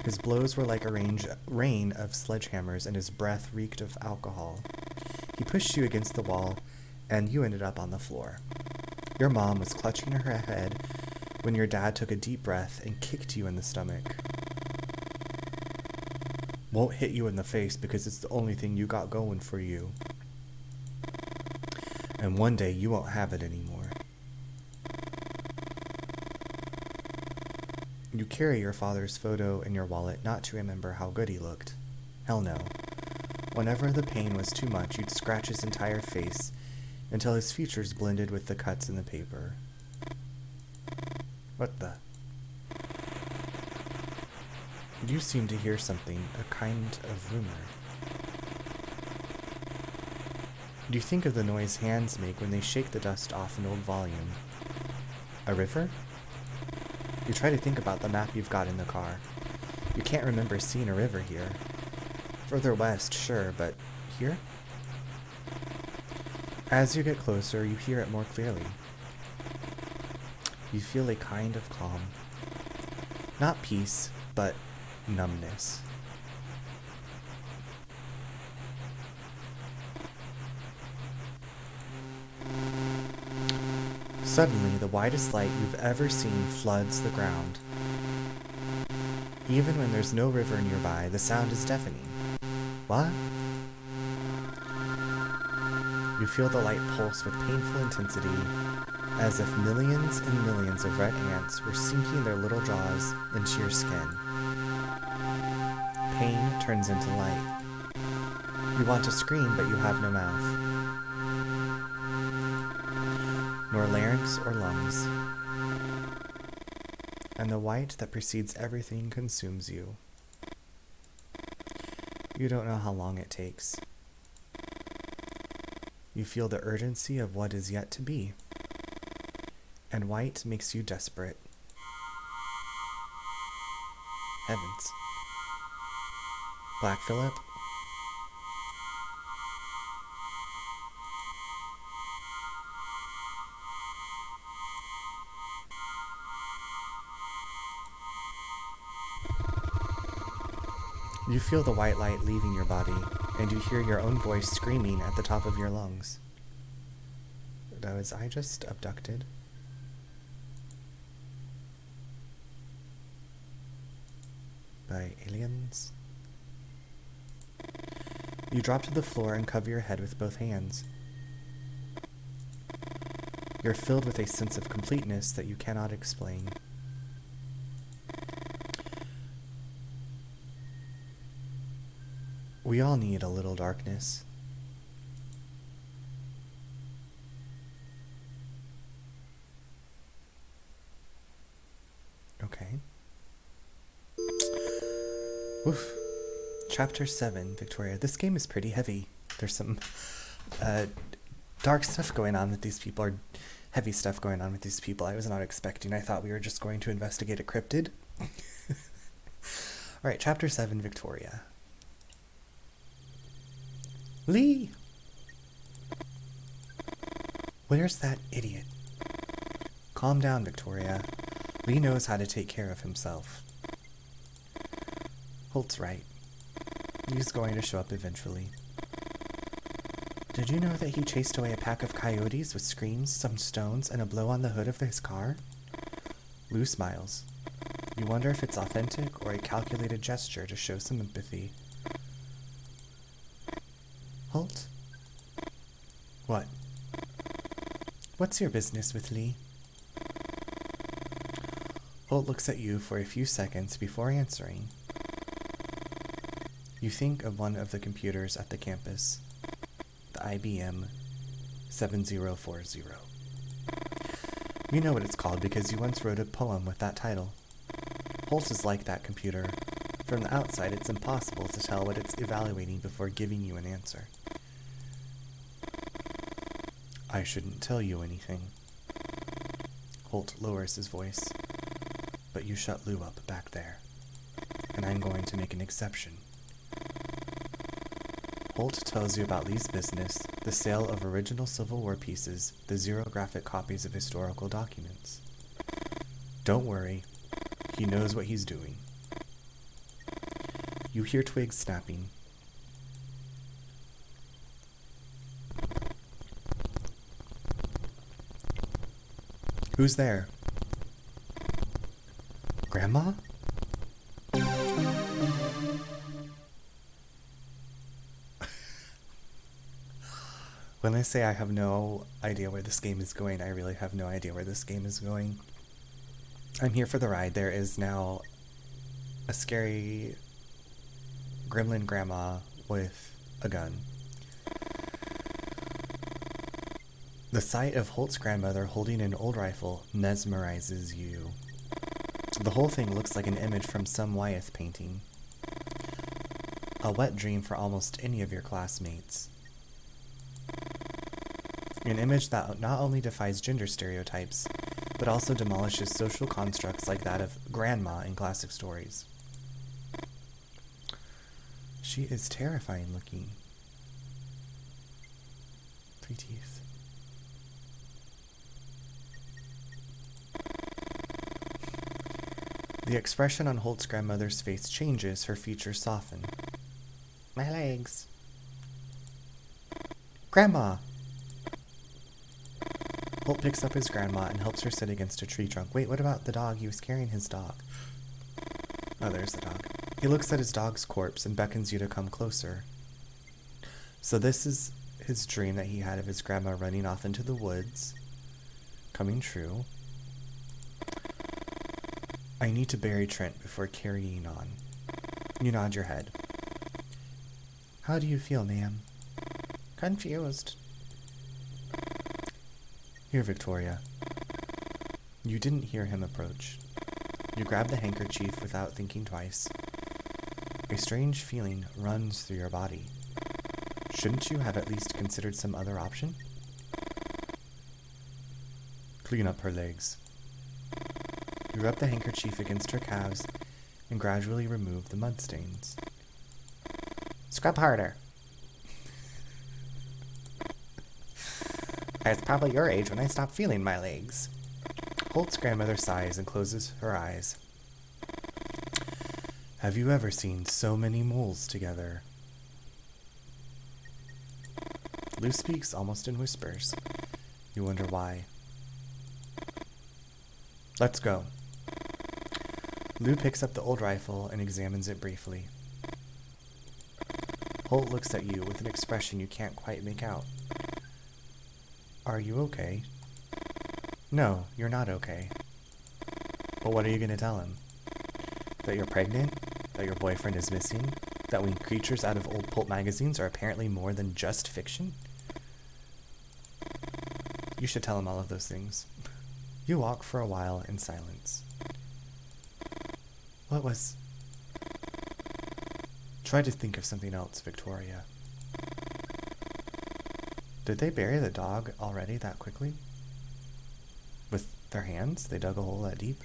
His blows were like a rain of sledgehammers, and his breath reeked of alcohol. He pushed you against the wall, and you ended up on the floor. Your mom was clutching her head when your dad took a deep breath and kicked you in the stomach. Won't hit you in the face because it's the only thing you got going for you. And one day you won't have it anymore. You carry your father's photo in your wallet not to remember how good he looked. Hell no. Whenever the pain was too much, you'd scratch his entire face until his features blended with the cuts in the paper. What the? You seem to hear something, a kind of rumor. You think of the noise hands make when they shake the dust off an old volume. A river? You try to think about the map you've got in the car. You can't remember seeing a river here. Further west, sure, but here? As you get closer, you hear it more clearly. You feel a kind of calm. Not peace, but numbness. Suddenly, the widest light you've ever seen floods the ground. Even when there's no river nearby, the sound is deafening. What? You feel the light pulse with painful intensity, as if millions and millions of red ants were sinking their little jaws into your skin. Pain turns into light. You want to scream, but you have no mouth, nor larynx or lungs. And the white that precedes everything consumes you. You don't know how long it takes. You feel the urgency of what is yet to be. And white makes you desperate. Heavens. Black Phillip? You feel the white light leaving your body, and you hear your own voice screaming at the top of your lungs. Was I just abducted? By aliens? You drop to the floor and cover your head with both hands. You're filled with a sense of completeness that you cannot explain. We all need a little darkness. Okay. Oof. Chapter 7, Victoria. This game is pretty heavy. There's some dark stuff going on with these people, or heavy stuff going on with these people I was not expecting. I thought we were just going to investigate a cryptid. Alright, Chapter 7, Victoria. Lee! Where's that idiot? Calm down, Victoria. Lee knows how to take care of himself. Holt's right. He's going to show up eventually. Did you know that he chased away a pack of coyotes with screams, some stones, and a blow on the hood of his car? Lou smiles. You wonder if it's authentic or a calculated gesture to show some empathy. Holt? What? What's your business with Lee? Holt looks at you for a few seconds before answering. You think of one of the computers at the campus, the IBM 7040. You know what it's called because you once wrote a poem with that title. Holt is like that computer. From the outside, it's impossible to tell what it's evaluating before giving you an answer. I shouldn't tell you anything. Holt lowers his voice. But you shut Lou up back there. And I'm going to make an exception. Holt tells you about Lee's business, the sale of original Civil War pieces, the xerographic copies of historical documents. Don't worry. He knows what he's doing. You hear twigs snapping. Who's there? Grandma? When I say I have no idea where this game is going, I really have no idea where this game is going. I'm here for the ride. There is now a scary gremlin grandma with a gun. The sight of Holt's grandmother holding an old rifle mesmerizes you. The whole thing looks like an image from some Wyeth painting. A wet dream for almost any of your classmates. An image that not only defies gender stereotypes, but also demolishes social constructs like that of grandma in classic stories. She is terrifying looking. 3 teeth. The expression on Holt's grandmother's face changes, her features soften. My legs. Grandma! Holt picks up his grandma and helps her sit against a tree trunk. Wait, what about the dog? He was carrying his dog. Oh, there's the dog. He looks at his dog's corpse and beckons you to come closer. So this is his dream that he had of his grandma running off into the woods. Coming true. I need to bury Trent before carrying on. You nod your head. How do you feel, ma'am? Confused. Here, Victoria. You didn't hear him approach. You grab the handkerchief without thinking twice. A strange feeling runs through your body. Shouldn't you have at least considered some other option? Clean up her legs. You rub the handkerchief against her calves and gradually remove the mud stains. Scrub harder. I was probably your age when I stopped feeling my legs. Holt's grandmother sighs and closes her eyes. Have you ever seen so many moles together? Lou speaks almost in whispers. You wonder why. Let's go. Lou picks up the old rifle and examines it briefly. Holt looks at you with an expression you can't quite make out. Are you okay? No, you're not okay. But what are you going to tell him? That you're pregnant? That your boyfriend is missing? That when creatures out of old pulp magazines are apparently more than just fiction? You should tell him all of those things. You walk for a while in silence. What was... Try to think of something else, Victoria. Did they bury the dog already that quickly? With their hands? They dug a hole that deep?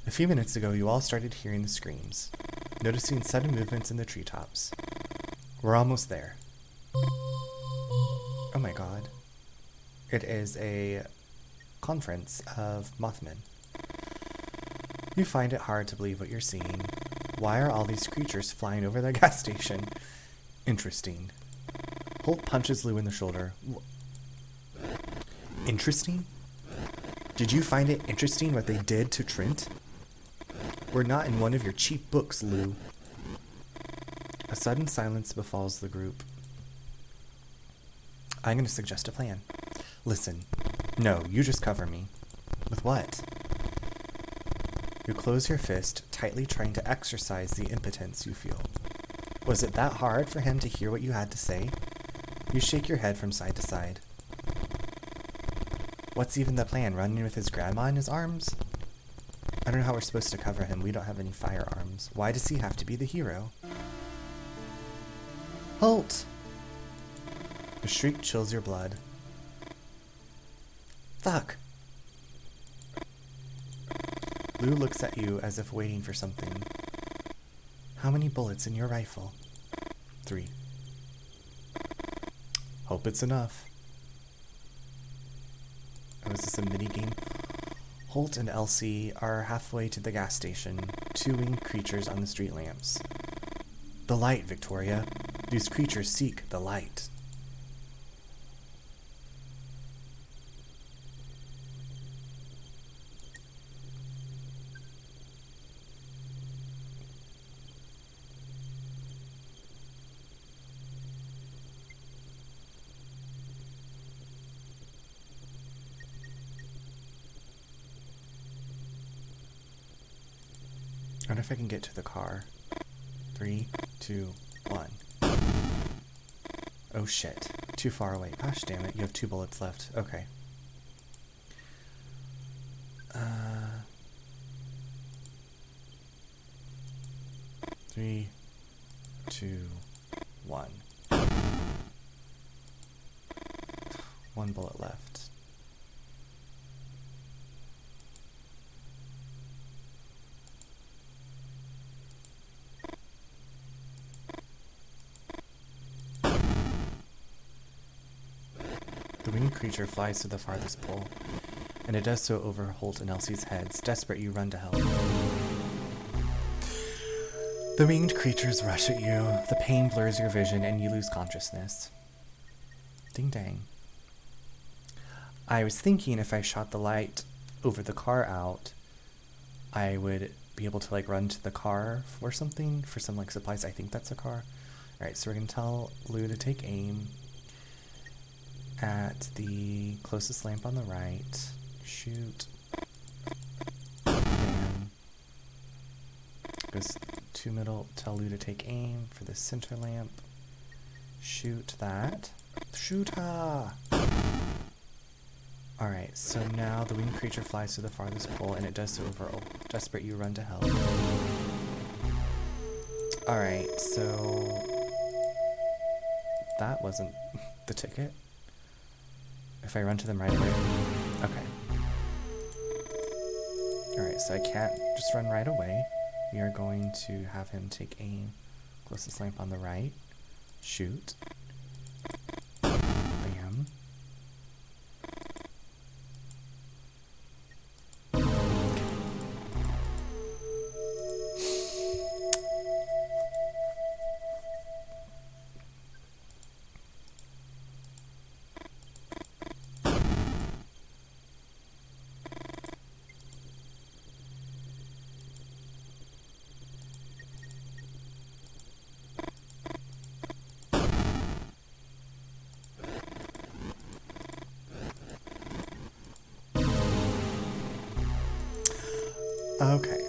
A few minutes ago, you all started hearing the screams, noticing sudden movements in the treetops. We're almost there. Oh my god. It is a conference of Mothmen. You find it hard to believe what you're seeing. Why are all these creatures flying over the gas station? Interesting. Holt punches Lou in the shoulder. Interesting? Did you find it interesting what they did to Trent? We're not in one of your cheap books, Lou. A sudden silence befalls the group. I'm going to suggest a plan. Listen. No, you just cover me. With what? You close your fist, tightly trying to exercise the impotence you feel. Was it that hard for him to hear what you had to say? You shake your head from side to side. What's even the plan? Running with his grandma in his arms? I don't know how we're supposed to cover him. We don't have any firearms. Why does he have to be the hero? Halt! The shriek chills your blood. Fuck! Lou looks at you as if waiting for something. How many bullets in your rifle? 3. Hope it's enough. Oh, is this a mini-game? Holt and Elsie are halfway to the gas station, 2 winged creatures on the street lamps. The light, Victoria. These creatures seek the light. I wonder if I can get to the car. 3, 2, 1. Oh shit. Too far away. Gosh damn it, you have 2 bullets left. Okay. 3, 2, 1. 1 bullet left. The winged creature flies to the farthest pole, and it does so over Holt and Elsie's heads. Desperate, you run to help. The winged creatures rush at you. The pain blurs your vision, and you lose consciousness. Ding dang. I was thinking if I shot the light over the car out, I would be able to, like, run to the car for something, for some, like, supplies. I think that's a car. Alright, so we're going to tell Lou to take aim at the closest lamp on the right. Shoot. Bam. Goes to middle. Tell Lou to take aim for the center lamp. Shoot that. Shoot her! Alright, so now the winged creature flies to the farthest pole, and it does so over. Oh, desperate, you run to help. Alright, so that wasn't the ticket. If I run to them right away. Okay. Alright, so I can't just run right away. We are going to have him take aim. Closest lamp on the right. Shoot. Bam. Okay.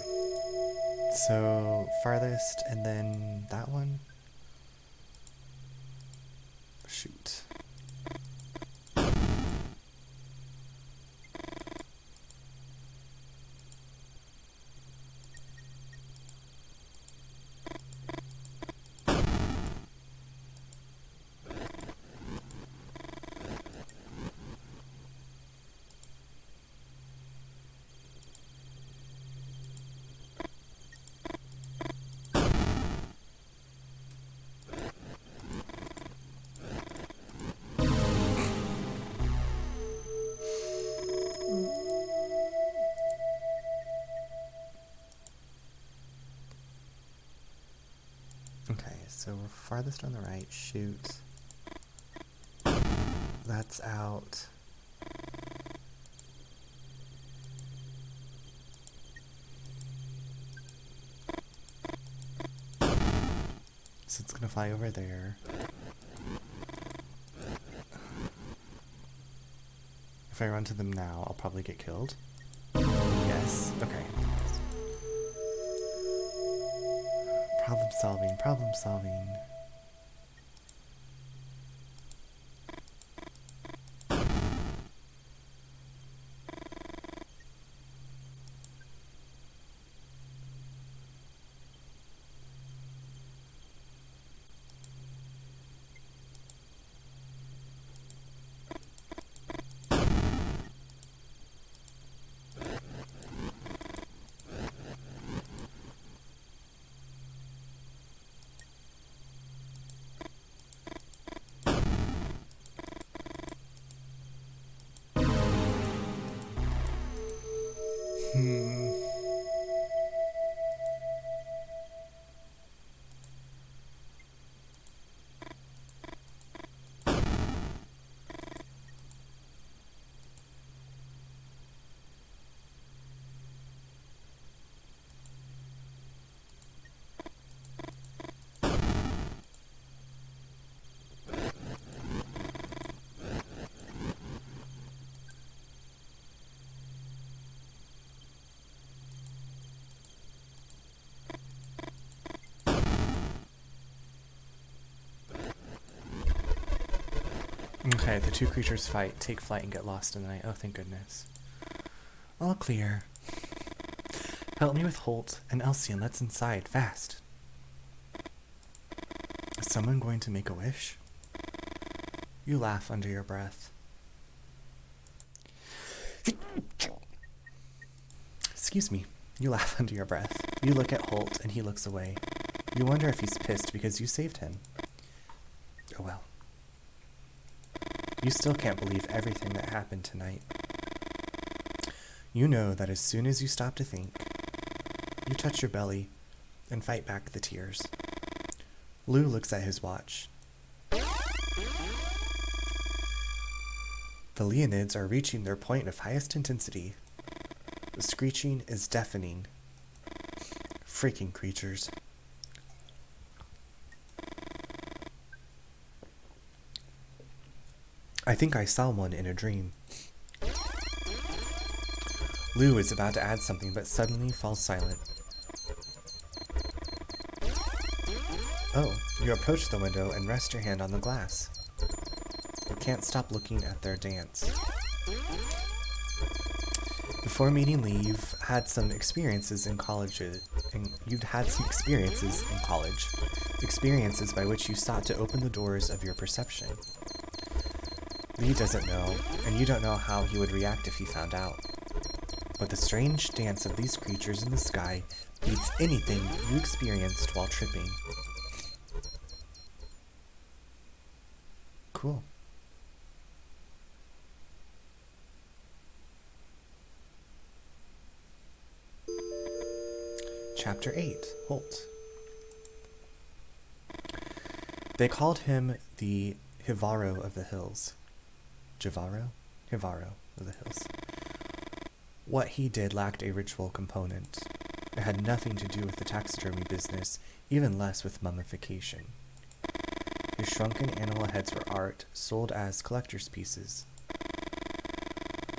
So, farthest, and then that one? Shoot. Okay, so we're farthest on the right. Shoot. That's out. So it's gonna fly over there. If I run to them now, I'll probably get killed. Yes. Okay. Problem solving, problem solving. Okay, the two creatures fight, take flight, and get lost in the night. Oh, thank goodness. All clear. Help me with Holt and Elsie and let's inside, fast. Is someone going to make a wish? You laugh under your breath. Excuse me. You laugh under your breath. You look at Holt and he looks away. You wonder if he's pissed because you saved him. Oh well. You still can't believe everything that happened tonight. You know that as soon as you stop to think, you touch your belly and fight back the tears. Lou looks at his watch. The Leonids are reaching their point of highest intensity. The screeching is deafening. Freaking creatures. I think I saw one in a dream. Lou is about to add something but suddenly falls silent. Oh, you approach the window and rest your hand on the glass. You can't stop looking at their dance. Before meeting Lee, you've had some experiences in college. Experiences by which you sought to open the doors of your perception. Lee doesn't know, and you don't know how he would react if he found out. But the strange dance of these creatures in the sky beats anything you experienced while tripping. Cool. Chapter 8, Holt. They called him the Hivaro of the Hills. Hivaro of the Hills. What he did lacked a ritual component. It had nothing to do with the taxidermy business, even less with mummification. His shrunken animal heads were art, sold as collector's pieces.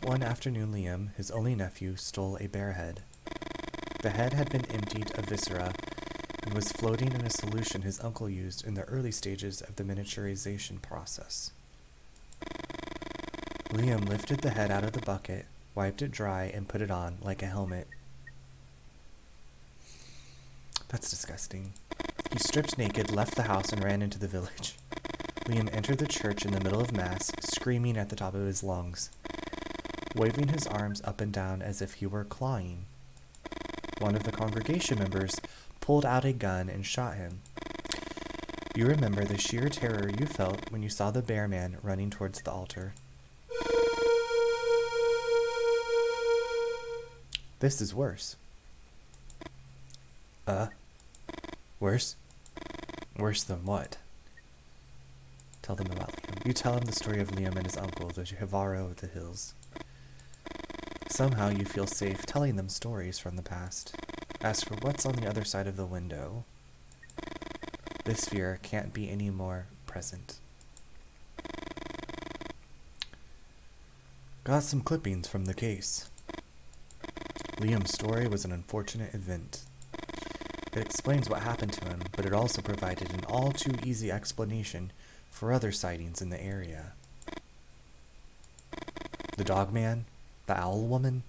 One afternoon, Liam, his only nephew, stole a bear head. The head had been emptied of viscera and was floating in a solution his uncle used in the early stages of the miniaturization process. Liam lifted the head out of the bucket, wiped it dry, and put it on like a helmet. That's disgusting. He stripped naked, left the house, and ran into the village. Liam entered the church in the middle of Mass, screaming at the top of his lungs, waving his arms up and down as if he were clawing. One of the congregation members pulled out a gun and shot him. You remember the sheer terror you felt when you saw the bear man running towards the altar. This is worse. Worse? Worse than what? Tell them about Liam. You tell him the story of Liam and his uncle, the Hivaro of the Hills. Somehow you feel safe telling them stories from the past. As for what's on the other side of the window, This fear can't be any more present. Got some clippings from the case. Liam's story was an unfortunate event. It explains what happened to him, but it also provided an all too easy explanation for other sightings in the area. The dog man? The owl woman?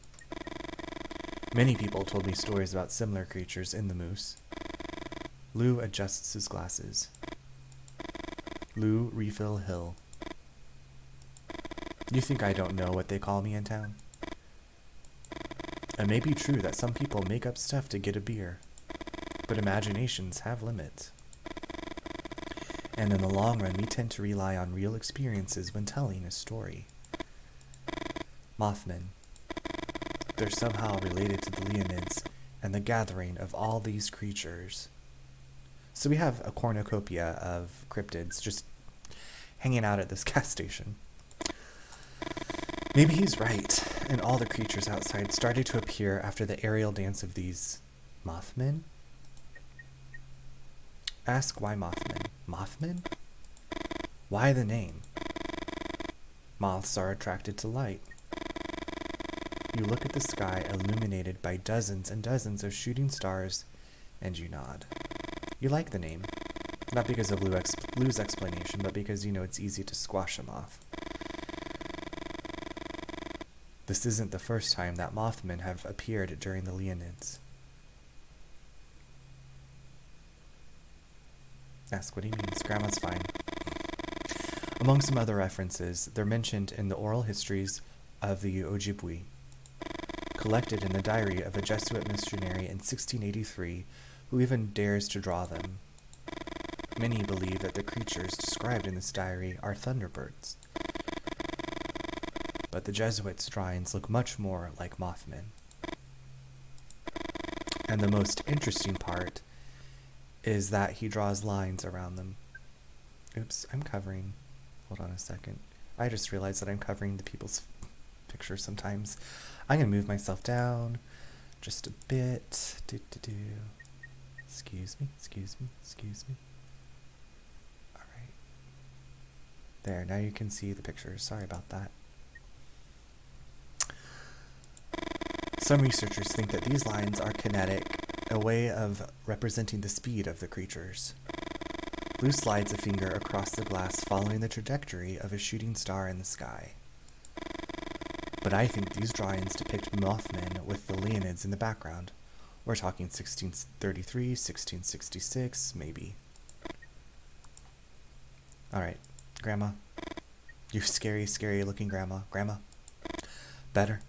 Many people told me stories about similar creatures in the moose. Lou adjusts his glasses. Lou Refill Hill. You think I don't know what they call me in town? It may be true that some people make up stuff to get a beer, but imaginations have limits. And in the long run, we tend to rely on real experiences when telling a story. Mothmen. They're somehow related to the Leonids and the gathering of all these creatures. So we have a cornucopia of cryptids just hanging out at this gas station. Maybe he's right, and all the creatures outside started to appear after the aerial dance of these Mothmen? Ask why Mothmen. Mothmen? Why the name? Moths are attracted to light. You look at the sky illuminated by dozens and dozens of shooting stars, and you nod. You like the name, not because of Lou's explanation, but because you know it's easy to squash a moth. This isn't the first time that Mothmen have appeared during the Leonids. Ask what he means. Grandma's fine. Among some other references, they're mentioned in the oral histories of the Ojibwe, collected in the diary of a Jesuit missionary in 1683 who even dares to draw them. Many believe that the creatures described in this diary are thunderbirds, but the Jesuits' drawings look much more like Mothmen. And the most interesting part is that he draws lines around them. Oops, I'm covering. Hold on a second. I just realized that I'm covering the people's pictures sometimes. I'm going to move myself down just a bit. Excuse me. Alright. There, now you can see the pictures. Sorry about that. Some researchers think that these lines are kinetic, a way of representing the speed of the creatures. Lou slides a finger across the glass following the trajectory of a shooting star in the sky. But I think these drawings depict Mothmen with the Leonids in the background. We're talking 1633, 1666, maybe. Alright, Grandma. You scary, scary looking Grandma. Grandma? Better?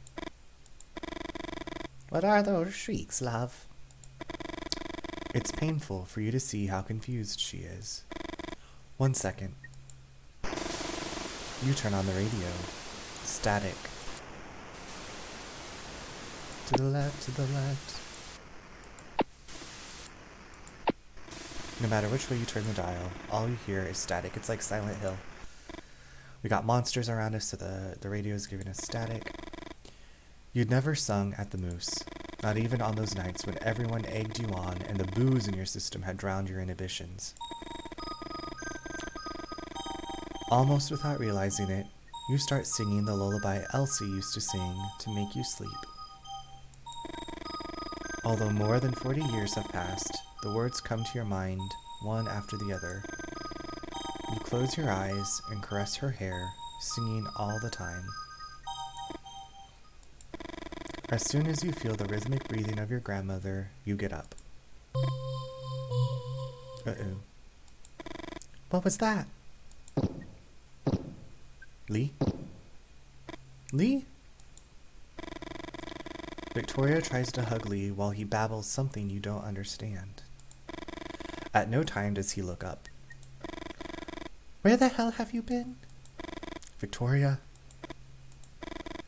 What are those shrieks, love? It's painful for you to see how confused she is. 1 second. You turn on the radio. Static. To the left, to the left. No matter which way you turn the dial, all you hear is static. It's like Silent Hill. We got monsters around us, so the radio is giving us static. You'd never sung at the Moose, not even on those nights when everyone egged you on and the booze in your system had drowned your inhibitions. Almost without realizing it, you start singing the lullaby Elsie used to sing to make you sleep. Although more than 40 years have passed, the words come to your mind, one after the other. You close your eyes and caress her hair, singing all the time. As soon as you feel the rhythmic breathing of your grandmother, you get up. Uh-oh. What was that? Lee? Lee? Victoria tries to hug Lee while he babbles something you don't understand. At no time does he look up. Where the hell have you been? Victoria?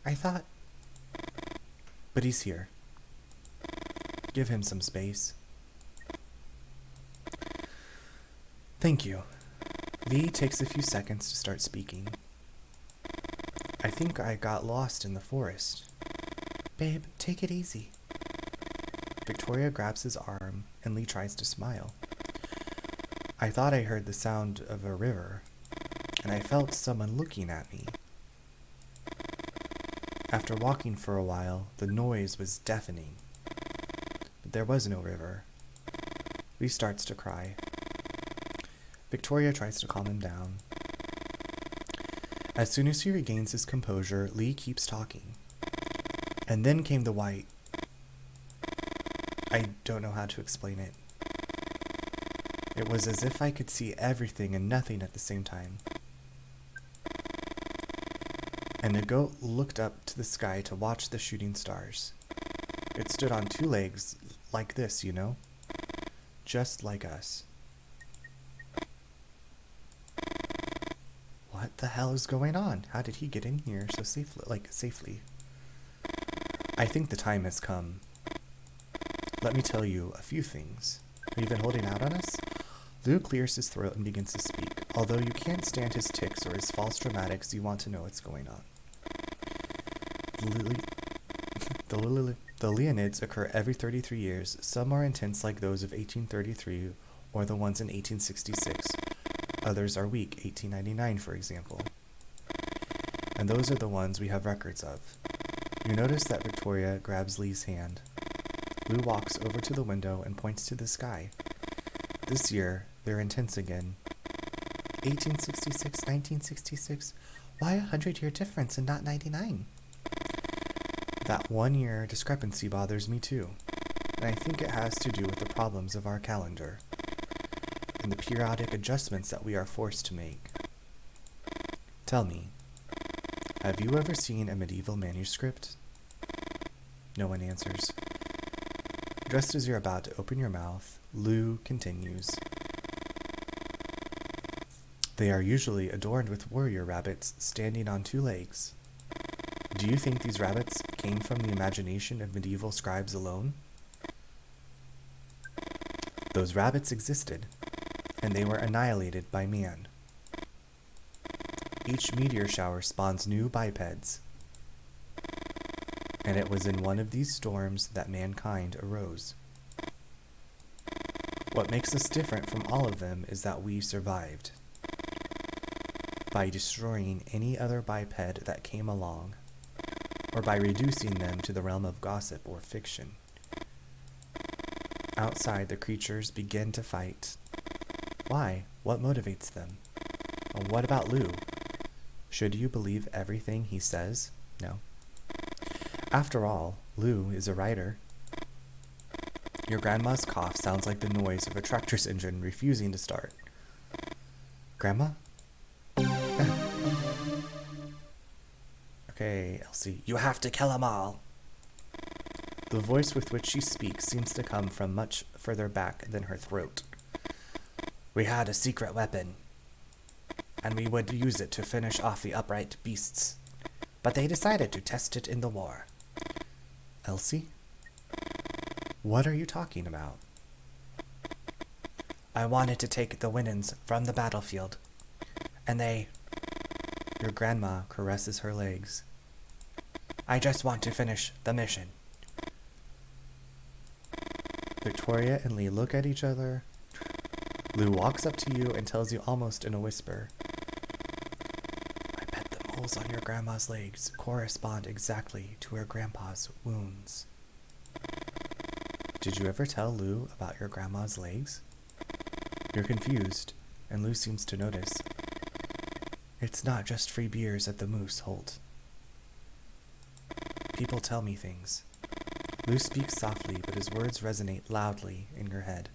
I thought... But he's here. Give him some space. Thank you. Lee takes a few seconds to start speaking. I think I got lost in the forest. Babe, take it easy. Victoria grabs his arm, and Lee tries to smile. I thought I heard the sound of a river, and I felt someone looking at me. After walking for a while, the noise was deafening, but there was no river. Lee starts to cry. Victoria tries to calm him down. As soon as he regains his composure, Lee keeps talking. And then came the white. I don't know how to explain it. It was as if I could see everything and nothing at the same time. And the goat looked up to the sky to watch the shooting stars. It stood on two legs, like this, you know? Just like us. What the hell is going on? How did he get in here so safely? I think the time has come. Let me tell you a few things. Have you been holding out on us? Lou clears his throat and begins to speak. Although you can't stand his tics or his false dramatics, you want to know what's going on. The Leonids occur every 33 years. Some are intense like those of 1833 or the ones in 1866. Others are weak, 1899 for example. And those are the ones we have records of. You notice that Victoria grabs Lee's hand. Lou walks over to the window and points to the sky. This year, they're intense again. 1866, 1966? Why a 100-year difference and not 99? That 1-year discrepancy bothers me too, and I think it has to do with the problems of our calendar and the periodic adjustments that we are forced to make. Tell me, have you ever seen a medieval manuscript? No one answers. Just as you're about to open your mouth, Lou continues. They are usually adorned with warrior rabbits standing on two legs. Do you think these rabbits came from the imagination of medieval scribes alone? Those rabbits existed, and they were annihilated by man. Each meteor shower spawns new bipeds, and it was in one of these storms that mankind arose. What makes us different from all of them is that we survived by destroying any other biped that came along, or by reducing them to the realm of gossip or fiction. Outside, the creatures begin to fight. Why? What motivates them? And what about Lou? Should you believe everything he says? No. After all, Lou is a writer. Your grandma's cough sounds like the noise of a tractor's engine refusing to start. Grandma? Okay, Elsie, you have to kill them all. The voice with which she speaks seems to come from much further back than her throat. We had a secret weapon, and we would use it to finish off the upright beasts, but they decided to test it in the war. Elsie? What are you talking about? I wanted to take the Winans from the battlefield, and they... Your grandma caresses her legs. I just want to finish the mission. Victoria and Lee look at each other. Lou walks up to you and tells you almost in a whisper. I bet the moles on your grandma's legs correspond exactly to her grandpa's wounds. Did you ever tell Lou about your grandma's legs? You're confused, and Lou seems to notice. It's not just free beers at the Moose, Holt. People tell me things. Lou speaks softly, but his words resonate loudly in your head.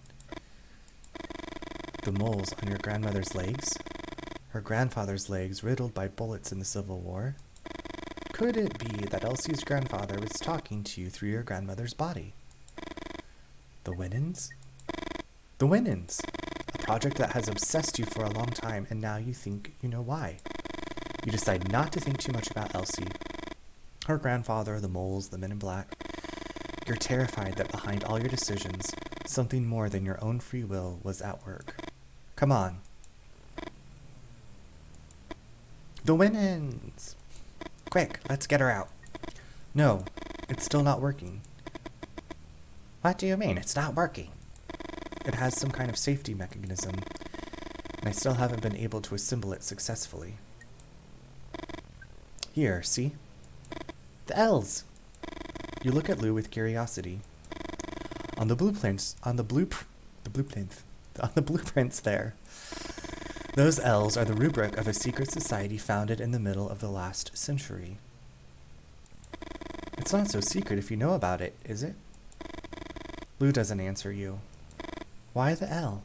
The moles on your grandmother's legs? Her grandfather's legs riddled by bullets in the Civil War? Could it be that Elsie's grandfather was talking to you through your grandmother's body? The Winans? The Winans! A project that has obsessed you for a long time, and now you think you know why. You decide not to think too much about Elsie, her grandfather, the moles, the men in black. You're terrified that behind all your decisions, something more than your own free will was at work. Come on. The Winans! Quick, let's get her out. No, it's still not working. What do you mean, it's not working? It has some kind of safety mechanism. and I still haven't been able to assemble it successfully. Here, see? The L's! You look at Lou with curiosity. On the blueprints there. Those L's are the rubric of a secret society founded in the middle of the last century. It's not so secret if you know about it, is it? Lou doesn't answer you. Why the L?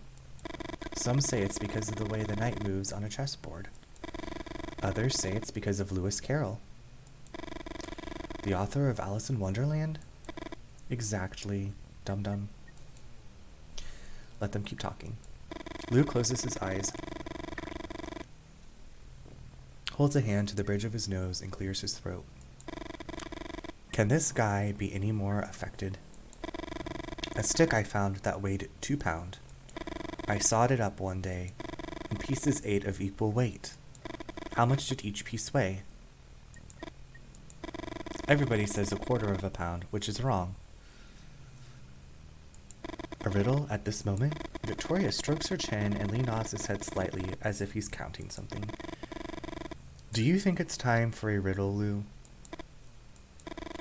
Some say it's because of the way the knight moves on a chessboard. Others say it's because of Lewis Carroll. The author of Alice in Wonderland? Exactly, dum-dum. Let them keep talking. Lou closes his eyes, holds a hand to the bridge of his nose, and clears his throat. Can this guy be any more affected? A stick I found that weighed 2 pounds. I sawed it up one day, and pieces 8 of equal weight. How much did each piece weigh? Everybody says 1/4 pound, which is wrong. A riddle at this moment? Victoria strokes her chin and Lee nods his head slightly as if he's counting something. Do you think it's time for a riddle, Lou?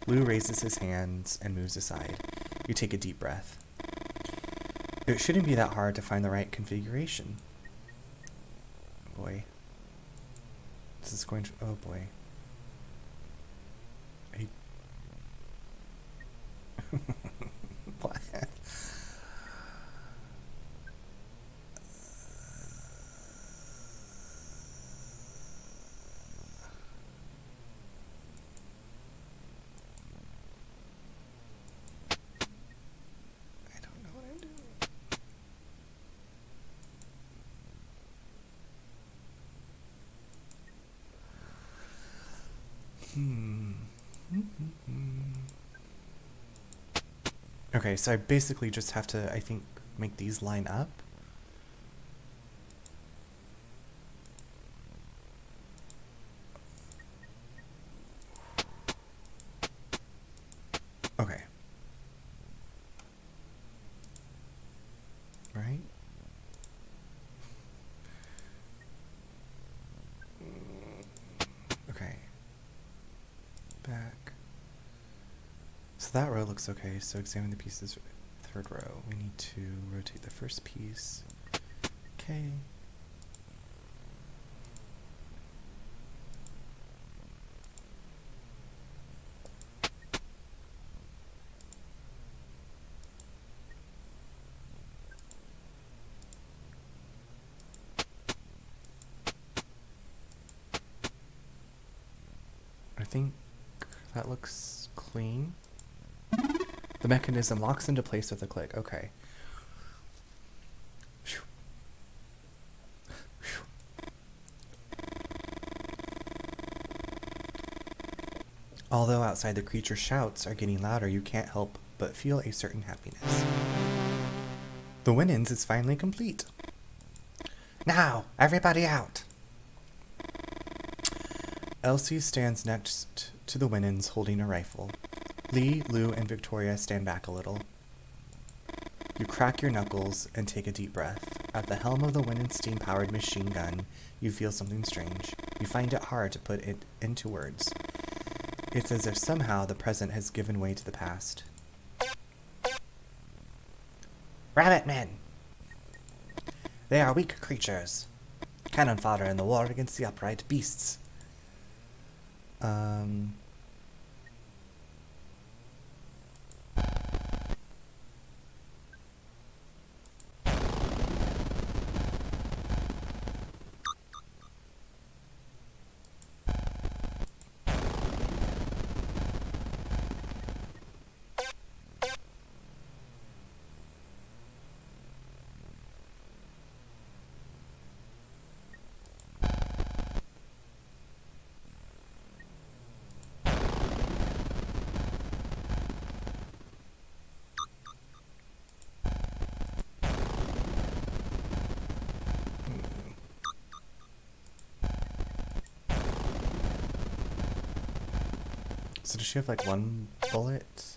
Lou raises his hands and moves aside. You take a deep breath. It shouldn't be that hard to find the right configuration. Boy. This is going to... Oh boy. What? I don't know what I'm doing. Okay, so I basically just have to, I think, make these line up. Okay. Right? Okay. Back. So that row looks okay, so examine the pieces. 3rd row. We need to rotate the first piece. Okay. I think that looks clean. The mechanism locks into place with a click. Okay. Although outside the creature's shouts are getting louder, you can't help but feel a certain happiness. The Winans is finally complete. Now, everybody out! Elsie stands next to the Winans holding a rifle. Lee, Lou, and Victoria stand back a little. You crack your knuckles and take a deep breath. At the helm of the Winans steam-powered machine gun, you feel something strange. You find it hard to put it into words. It's as if somehow the present has given way to the past. Rabbit men! They are weak creatures. Cannon fodder in the war against the upright beasts. So does she have like one bullet?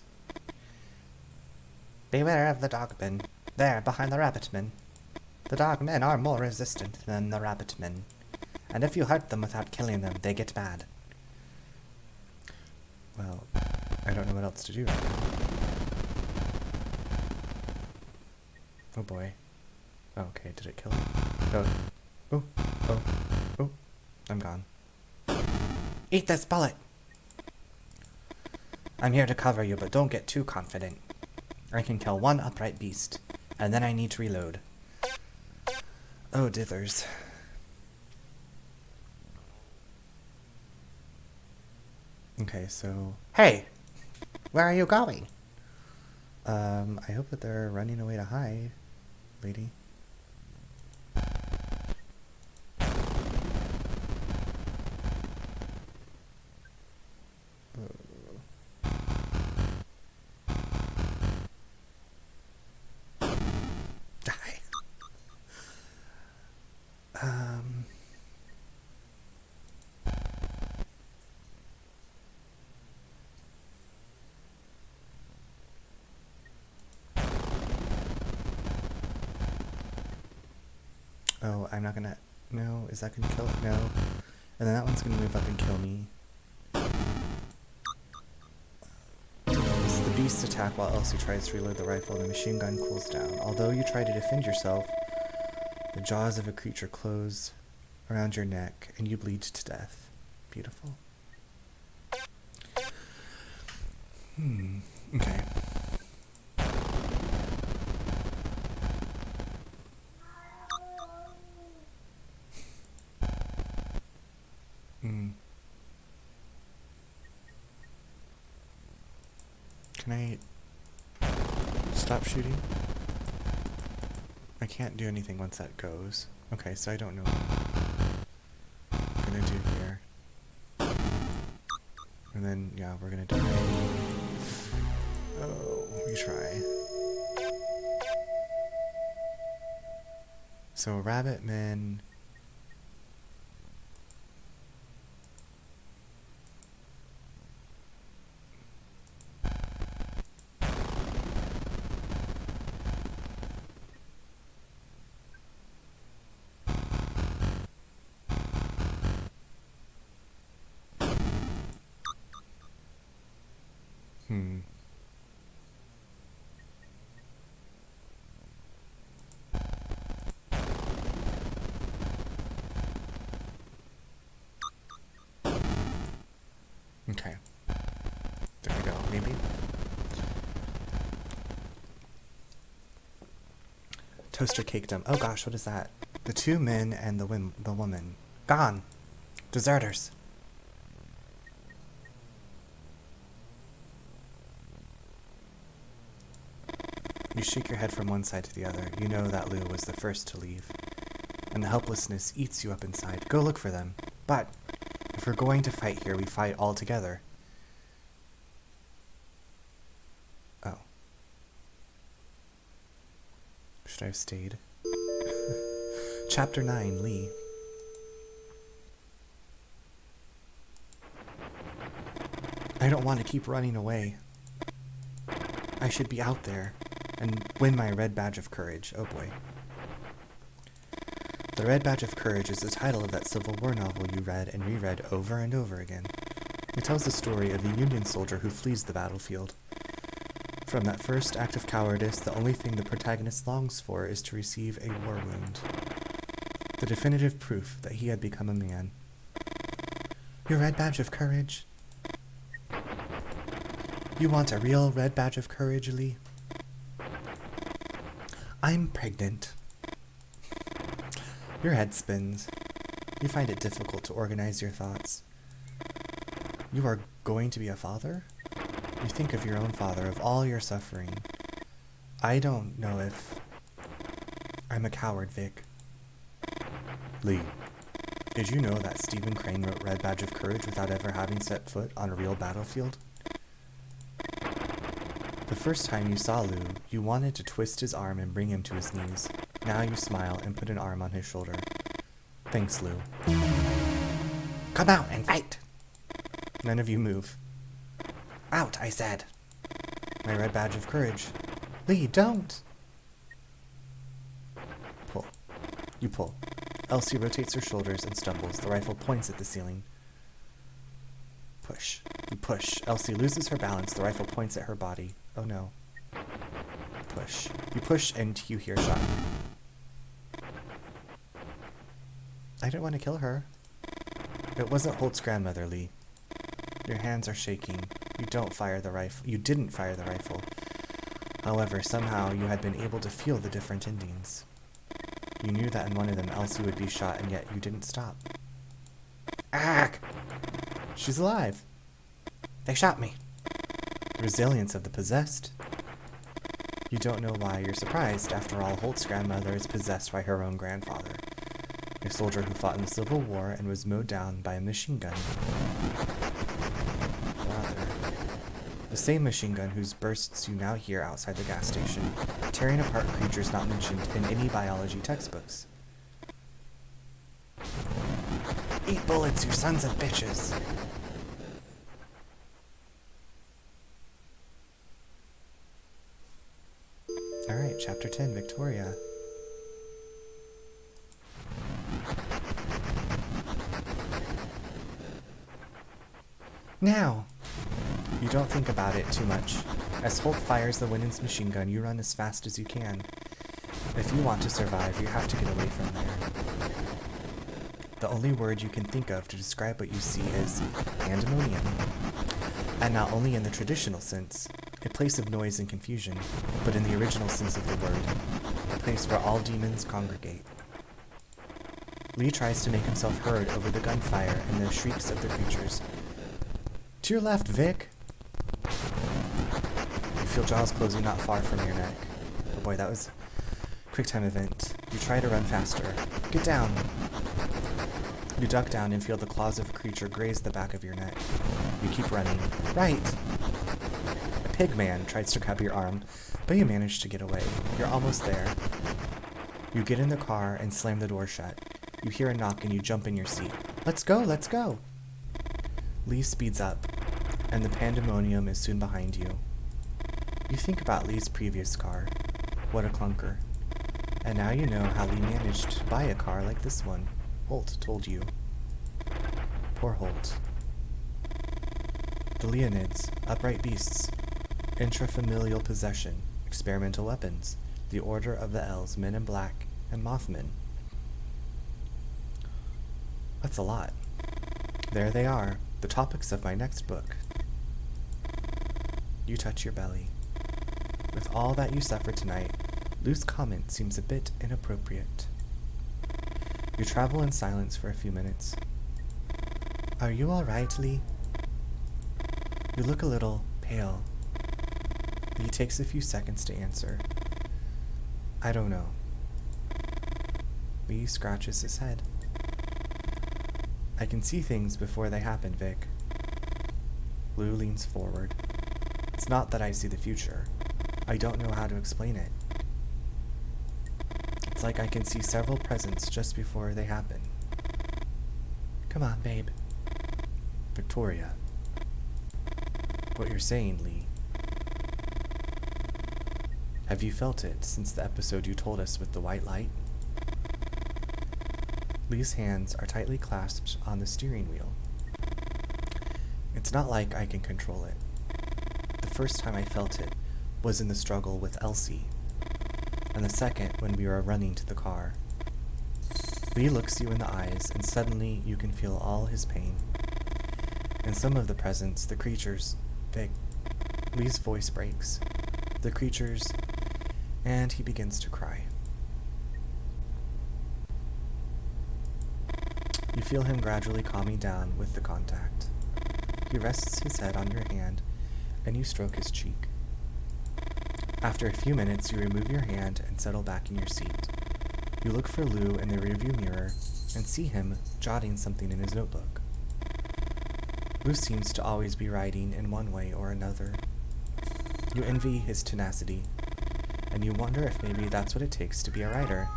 Beware of the dogmen. There, behind the rabbitmen. The dog men are more resistant than the rabbit men, and if you hurt them without killing them, they get mad. Well, I don't know what else to do right now. Oh boy. Oh, okay, did it kill him? Oh, I'm gone. Eat this bullet! I'm here to cover you, but don't get too confident. I can kill one upright beast, and then I need to reload. Oh, dithers. Okay, so... Hey! Where are you going? I hope that they're running away to hide, lady. Die. Oh, I'm not gonna... No, is that gonna kill it? No. And then that one's gonna move up and kill me. The beasts attack while Elsie tries to reload the rifle. The machine gun cools down. Although you try to defend yourself, the jaws of a creature close around your neck and you bleed to death. Beautiful. Okay. Can I stop shooting? I can't do anything once that goes. Okay, so I don't know what I'm gonna do here. And then, yeah, we're gonna die. Oh, we try. So, rabbit men... Okay. There we go, maybe. Toaster cakedom. Oh gosh, what is that? The two men and the woman. Gone! Deserters! You shake your head from one side to the other. You know that Lou was the first to leave. And the helplessness eats you up inside. Go look for them. But if we're going to fight here, we fight all together. Oh. Should I have stayed? Chapter 9, Lee. I don't want to keep running away. I should be out there and win my Red Badge of Courage. Oh boy. The Red Badge of Courage is the title of that Civil War novel you read and reread over and over again. It tells the story of a Union soldier who flees the battlefield. From that first act of cowardice, the only thing the protagonist longs for is to receive a war wound. The definitive proof that he had become a man. Your Red Badge of Courage? You want a real Red Badge of Courage, Lee? I'm pregnant. Your head spins. You find it difficult to organize your thoughts. You are going to be a father? You think of your own father, of all your suffering. I don't know if... I'm a coward, Vic. Lee, did you know that Stephen Crane wrote Red Badge of Courage without ever having set foot on a real battlefield? The first time you saw Lou, you wanted to twist his arm and bring him to his knees. Now you smile and put an arm on his shoulder. Thanks, Lou. Come out and fight! None of you move. Out, I said. My Red Badge of Courage. Lee, don't! Pull. You pull. Elsie rotates her shoulders and stumbles. The rifle points at the ceiling. Push. You push. Elsie loses her balance. The rifle points at her body. Oh no. Push. You push and you hear a shot. I didn't want to kill her. It wasn't Holt's grandmother, Lee. Your hands are shaking. You didn't fire the rifle. However, somehow you had been able to feel the different endings. You knew that in one of them Elsie would be shot, and yet you didn't stop. Ack! She's alive. They shot me. The resilience of the possessed. You don't know why you're surprised. After all, Holt's grandmother is possessed by her own grandfather, a soldier who fought in the Civil War and was mowed down by a machine gun. The same machine gun whose bursts you now hear outside the gas station, tearing apart creatures not mentioned in any biology textbooks. Eat bullets, you sons of bitches! Alright, Chapter 10, Victoria. Now! You don't think about it too much. As Holt fires the Winans machine gun, you run as fast as you can. If you want to survive, you have to get away from there. The only word you can think of to describe what you see is pandemonium. And not only in the traditional sense, a place of noise and confusion, but in the original sense of the word, a place where all demons congregate. Lee tries to make himself heard over the gunfire and the shrieks of the creatures. To your left, Vic! You feel jaws closing not far from your neck. Oh boy, that was a quick time event. You try to run faster. Get down! You duck down and feel the claws of a creature graze the back of your neck. You keep running. Right! A pig man tries to grab your arm, but you manage to get away. You're almost there. You get in the car and slam the door shut. You hear a knock and you jump in your seat. Let's go, let's go! Lee speeds up, and the pandemonium is soon behind you. You think about Lee's previous car. What a clunker. And now you know how Lee managed to buy a car like this one. Holt told you. Poor Holt. The Leonids, upright beasts, intrafamilial possession, experimental weapons, the Order of the Elves, Men in Black, and Mothmen. That's a lot. There they are, the topics of my next book. You touch your belly. With all that you suffer tonight, loose comment seems a bit inappropriate. You travel in silence for a few minutes. Are you all right, Lee? You look a little pale. Lee takes a few seconds to answer. I don't know. Lee scratches his head. I can see things before they happen, Vic. Lou leans forward. It's not that I see the future. I don't know how to explain it. It's like I can see several presents just before they happen. Come on, babe. Victoria. What you're saying, Lee. Have you felt it since the episode you told us with the white light? Lee's hands are tightly clasped on the steering wheel. It's not like I can control it. The first time I felt it was in the struggle with Elsie, and the second when we were running to the car. Lee looks you in the eyes, and suddenly you can feel all his pain. And some of the presents, the creatures, Lee's voice breaks. The creatures, and he begins to cry. You feel him gradually calming down with the contact. He rests his head on your hand, and you stroke his cheek. After a few minutes, you remove your hand and settle back in your seat. You look for Lou in the rearview mirror and see him jotting something in his notebook. Lou seems to always be writing in one way or another. You envy his tenacity, and you wonder if maybe that's what it takes to be a writer.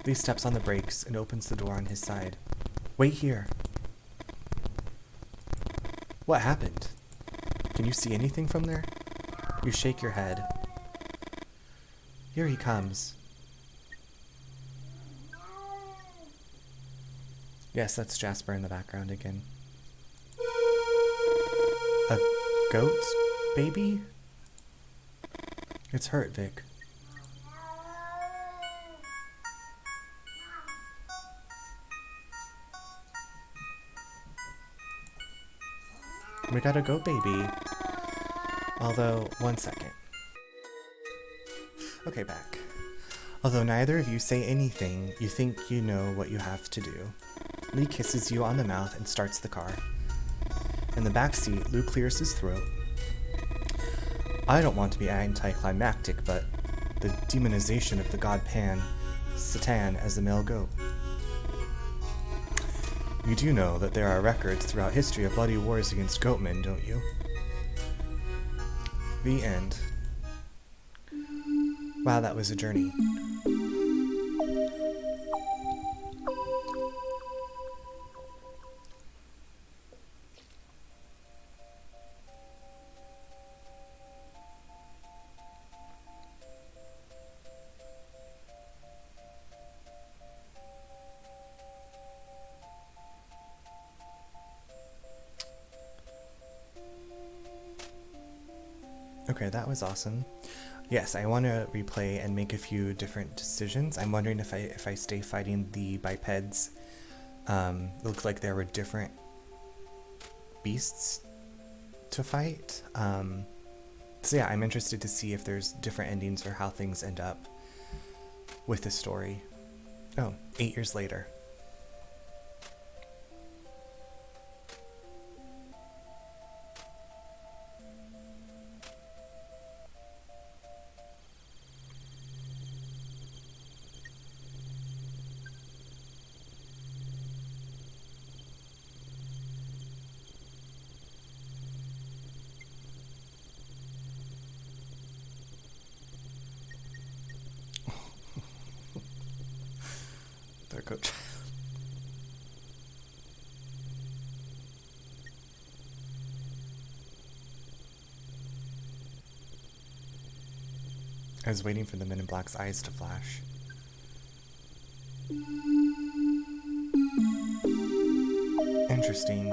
Lee steps on the brakes and opens the door on his side. Wait here. What happened? Can you see anything from there? You shake your head. Here he comes. Yes, that's Jasper in the background again. A goat baby? It's hurt, Vic. We got a goat baby. Although, one second. Okay, back. Although neither of you say anything, you think you know what you have to do. Lee kisses you on the mouth and starts the car. In the back seat, Lou clears his throat. I don't want to be anticlimactic, but the demonization of the god Pan, Satan as the male goat. You do know that there are records throughout history of bloody wars against goatmen, don't you? The end. Wow, that was a journey. Okay, that was awesome. Yes, I want to replay and make a few different decisions. I'm wondering if I stay fighting the bipeds. It looked like there were different beasts to fight. So yeah, I'm interested to see if there's different endings or how things end up with the story. Oh, 8 years later. There goes. I was waiting for the Men in Black's eyes to flash. Interesting.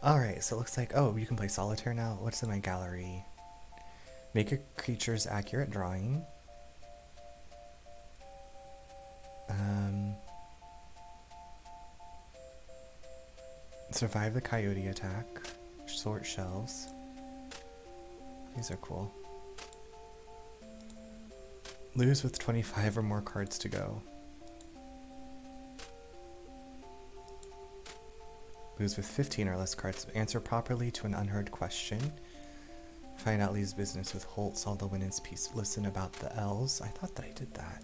Alright, so it looks like, oh, you can play solitaire now. What's in my gallery? Make a creature's accurate drawing. Survive the coyote attack. Sort shells. These are cool. Lose with 25 or more cards to go. Lose with 15 or less cards. Answer properly to an unheard question. Find out Lee's business with Holt. Solve the win-ins piece. Listen about the L's. I thought that I did that.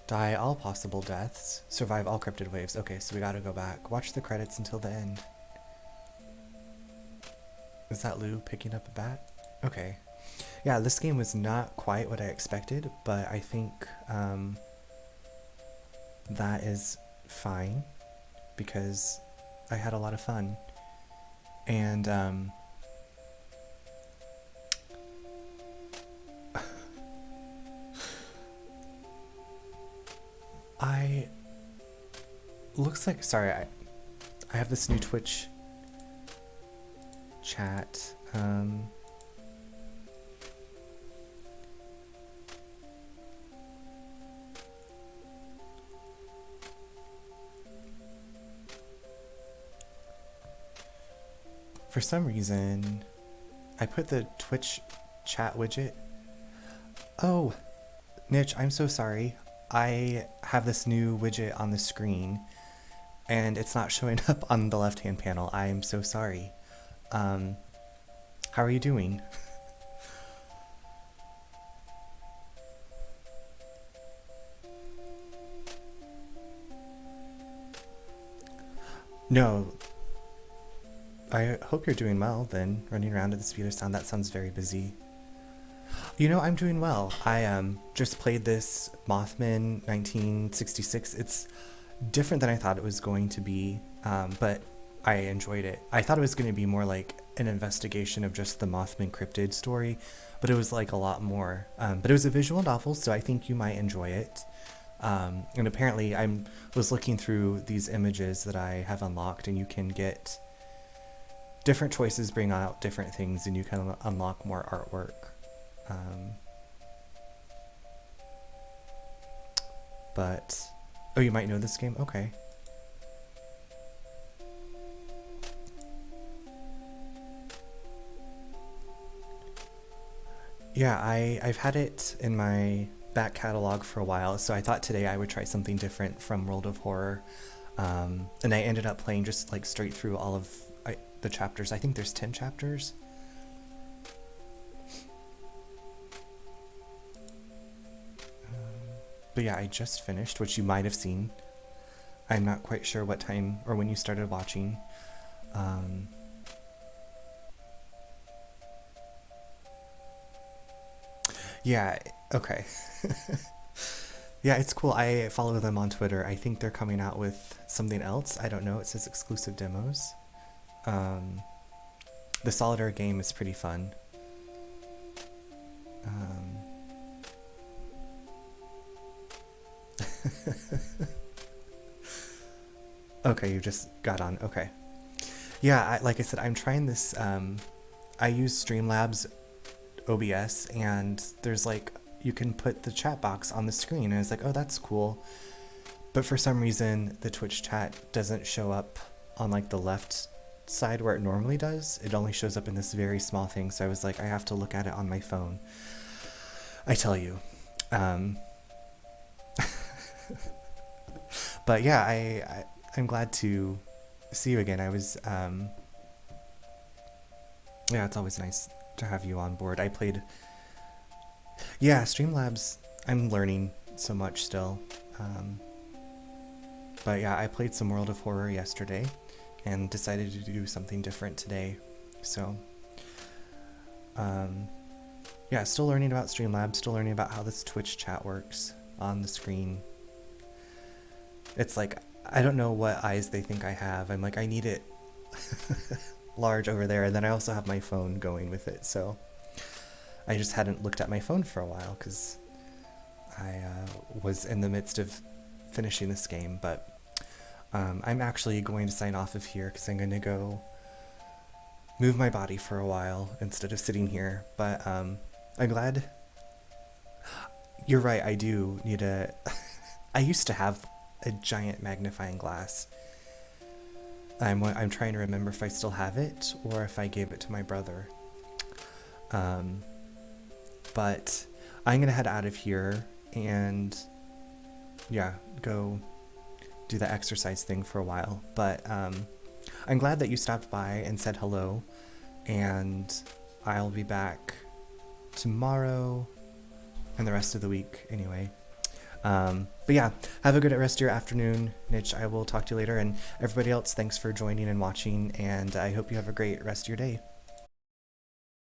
Die all possible deaths. Survive all cryptid waves. Okay, so we gotta go back. Watch the credits until the end. Is that Lou picking up a bat? Okay. Yeah, this game was not quite what I expected, but I think that is fine because I had a lot of fun. And looks like, sorry, I have this new Twitch chat. For some reason, I put the Twitch chat widget. Oh, Mitch, I'm so sorry. I have this new widget on the screen and it's not showing up on the left-hand panel. I am so sorry. How are you doing? No. I hope you're doing well then, running around at the speed of sound. That sounds very busy. I'm doing well. I just played this Mothmen 1966. It's different than I thought it was going to be, but I enjoyed it. I thought it was going to be more like an investigation of just the Mothmen Cryptid story, but it was like a lot more. But it was a visual novel, so I think you might enjoy it. And apparently I was looking through these images that I have unlocked, and you can get different choices bring out different things, and you can unlock more artwork. But, oh, you might know this game? Okay. Yeah, I've had it in my back catalog for a while, so I thought today I would try something different from World of Horror. And I ended up playing just like straight through all of the chapters. I think there's 10 chapters. But yeah, I just finished, which you might have seen. I'm not quite sure what time or when you started watching. Yeah, okay. Yeah, it's cool. I follow them on Twitter. I think they're coming out with something else. I don't know. It says exclusive demos. The solitaire game is pretty fun. Okay, you just got on. Okay. Yeah, like I said, I'm trying this. I use Streamlabs OBS, and there's like, you can put the chat box on the screen, and it's like, oh, that's cool. But for some reason, the Twitch chat doesn't show up on like the left side where it normally does. It only shows up in this very small thing. So I was like, I have to look at it on my phone. I tell you. But yeah, I'm glad to see you again. I was, yeah, it's always nice to have you on board. I played, yeah, Streamlabs, I'm learning so much still. But yeah, I played some World of Horror yesterday and decided to do something different today. So, yeah, still learning about Streamlabs, still learning about how this Twitch chat works on the screen. It's like, I don't know what eyes they think I have. I'm like, I need it large over there, and then I also have my phone going with it, so I just hadn't looked at my phone for a while because I was in the midst of finishing this game. But I'm actually going to sign off of here because I'm going to go move my body for a while instead of sitting here. But I'm glad. You're right, I do need a I used to have a giant magnifying glass. I'm trying to remember if I still have it or if I gave it to my brother. But I'm gonna head out of here and yeah, go do the exercise thing for a while. But I'm glad that you stopped by and said hello, and I'll be back tomorrow and the rest of the week anyway. But yeah, have a good rest of your afternoon, Nitch. I will talk to you later, and everybody else, thanks for joining and watching, and I hope you have a great rest of your day.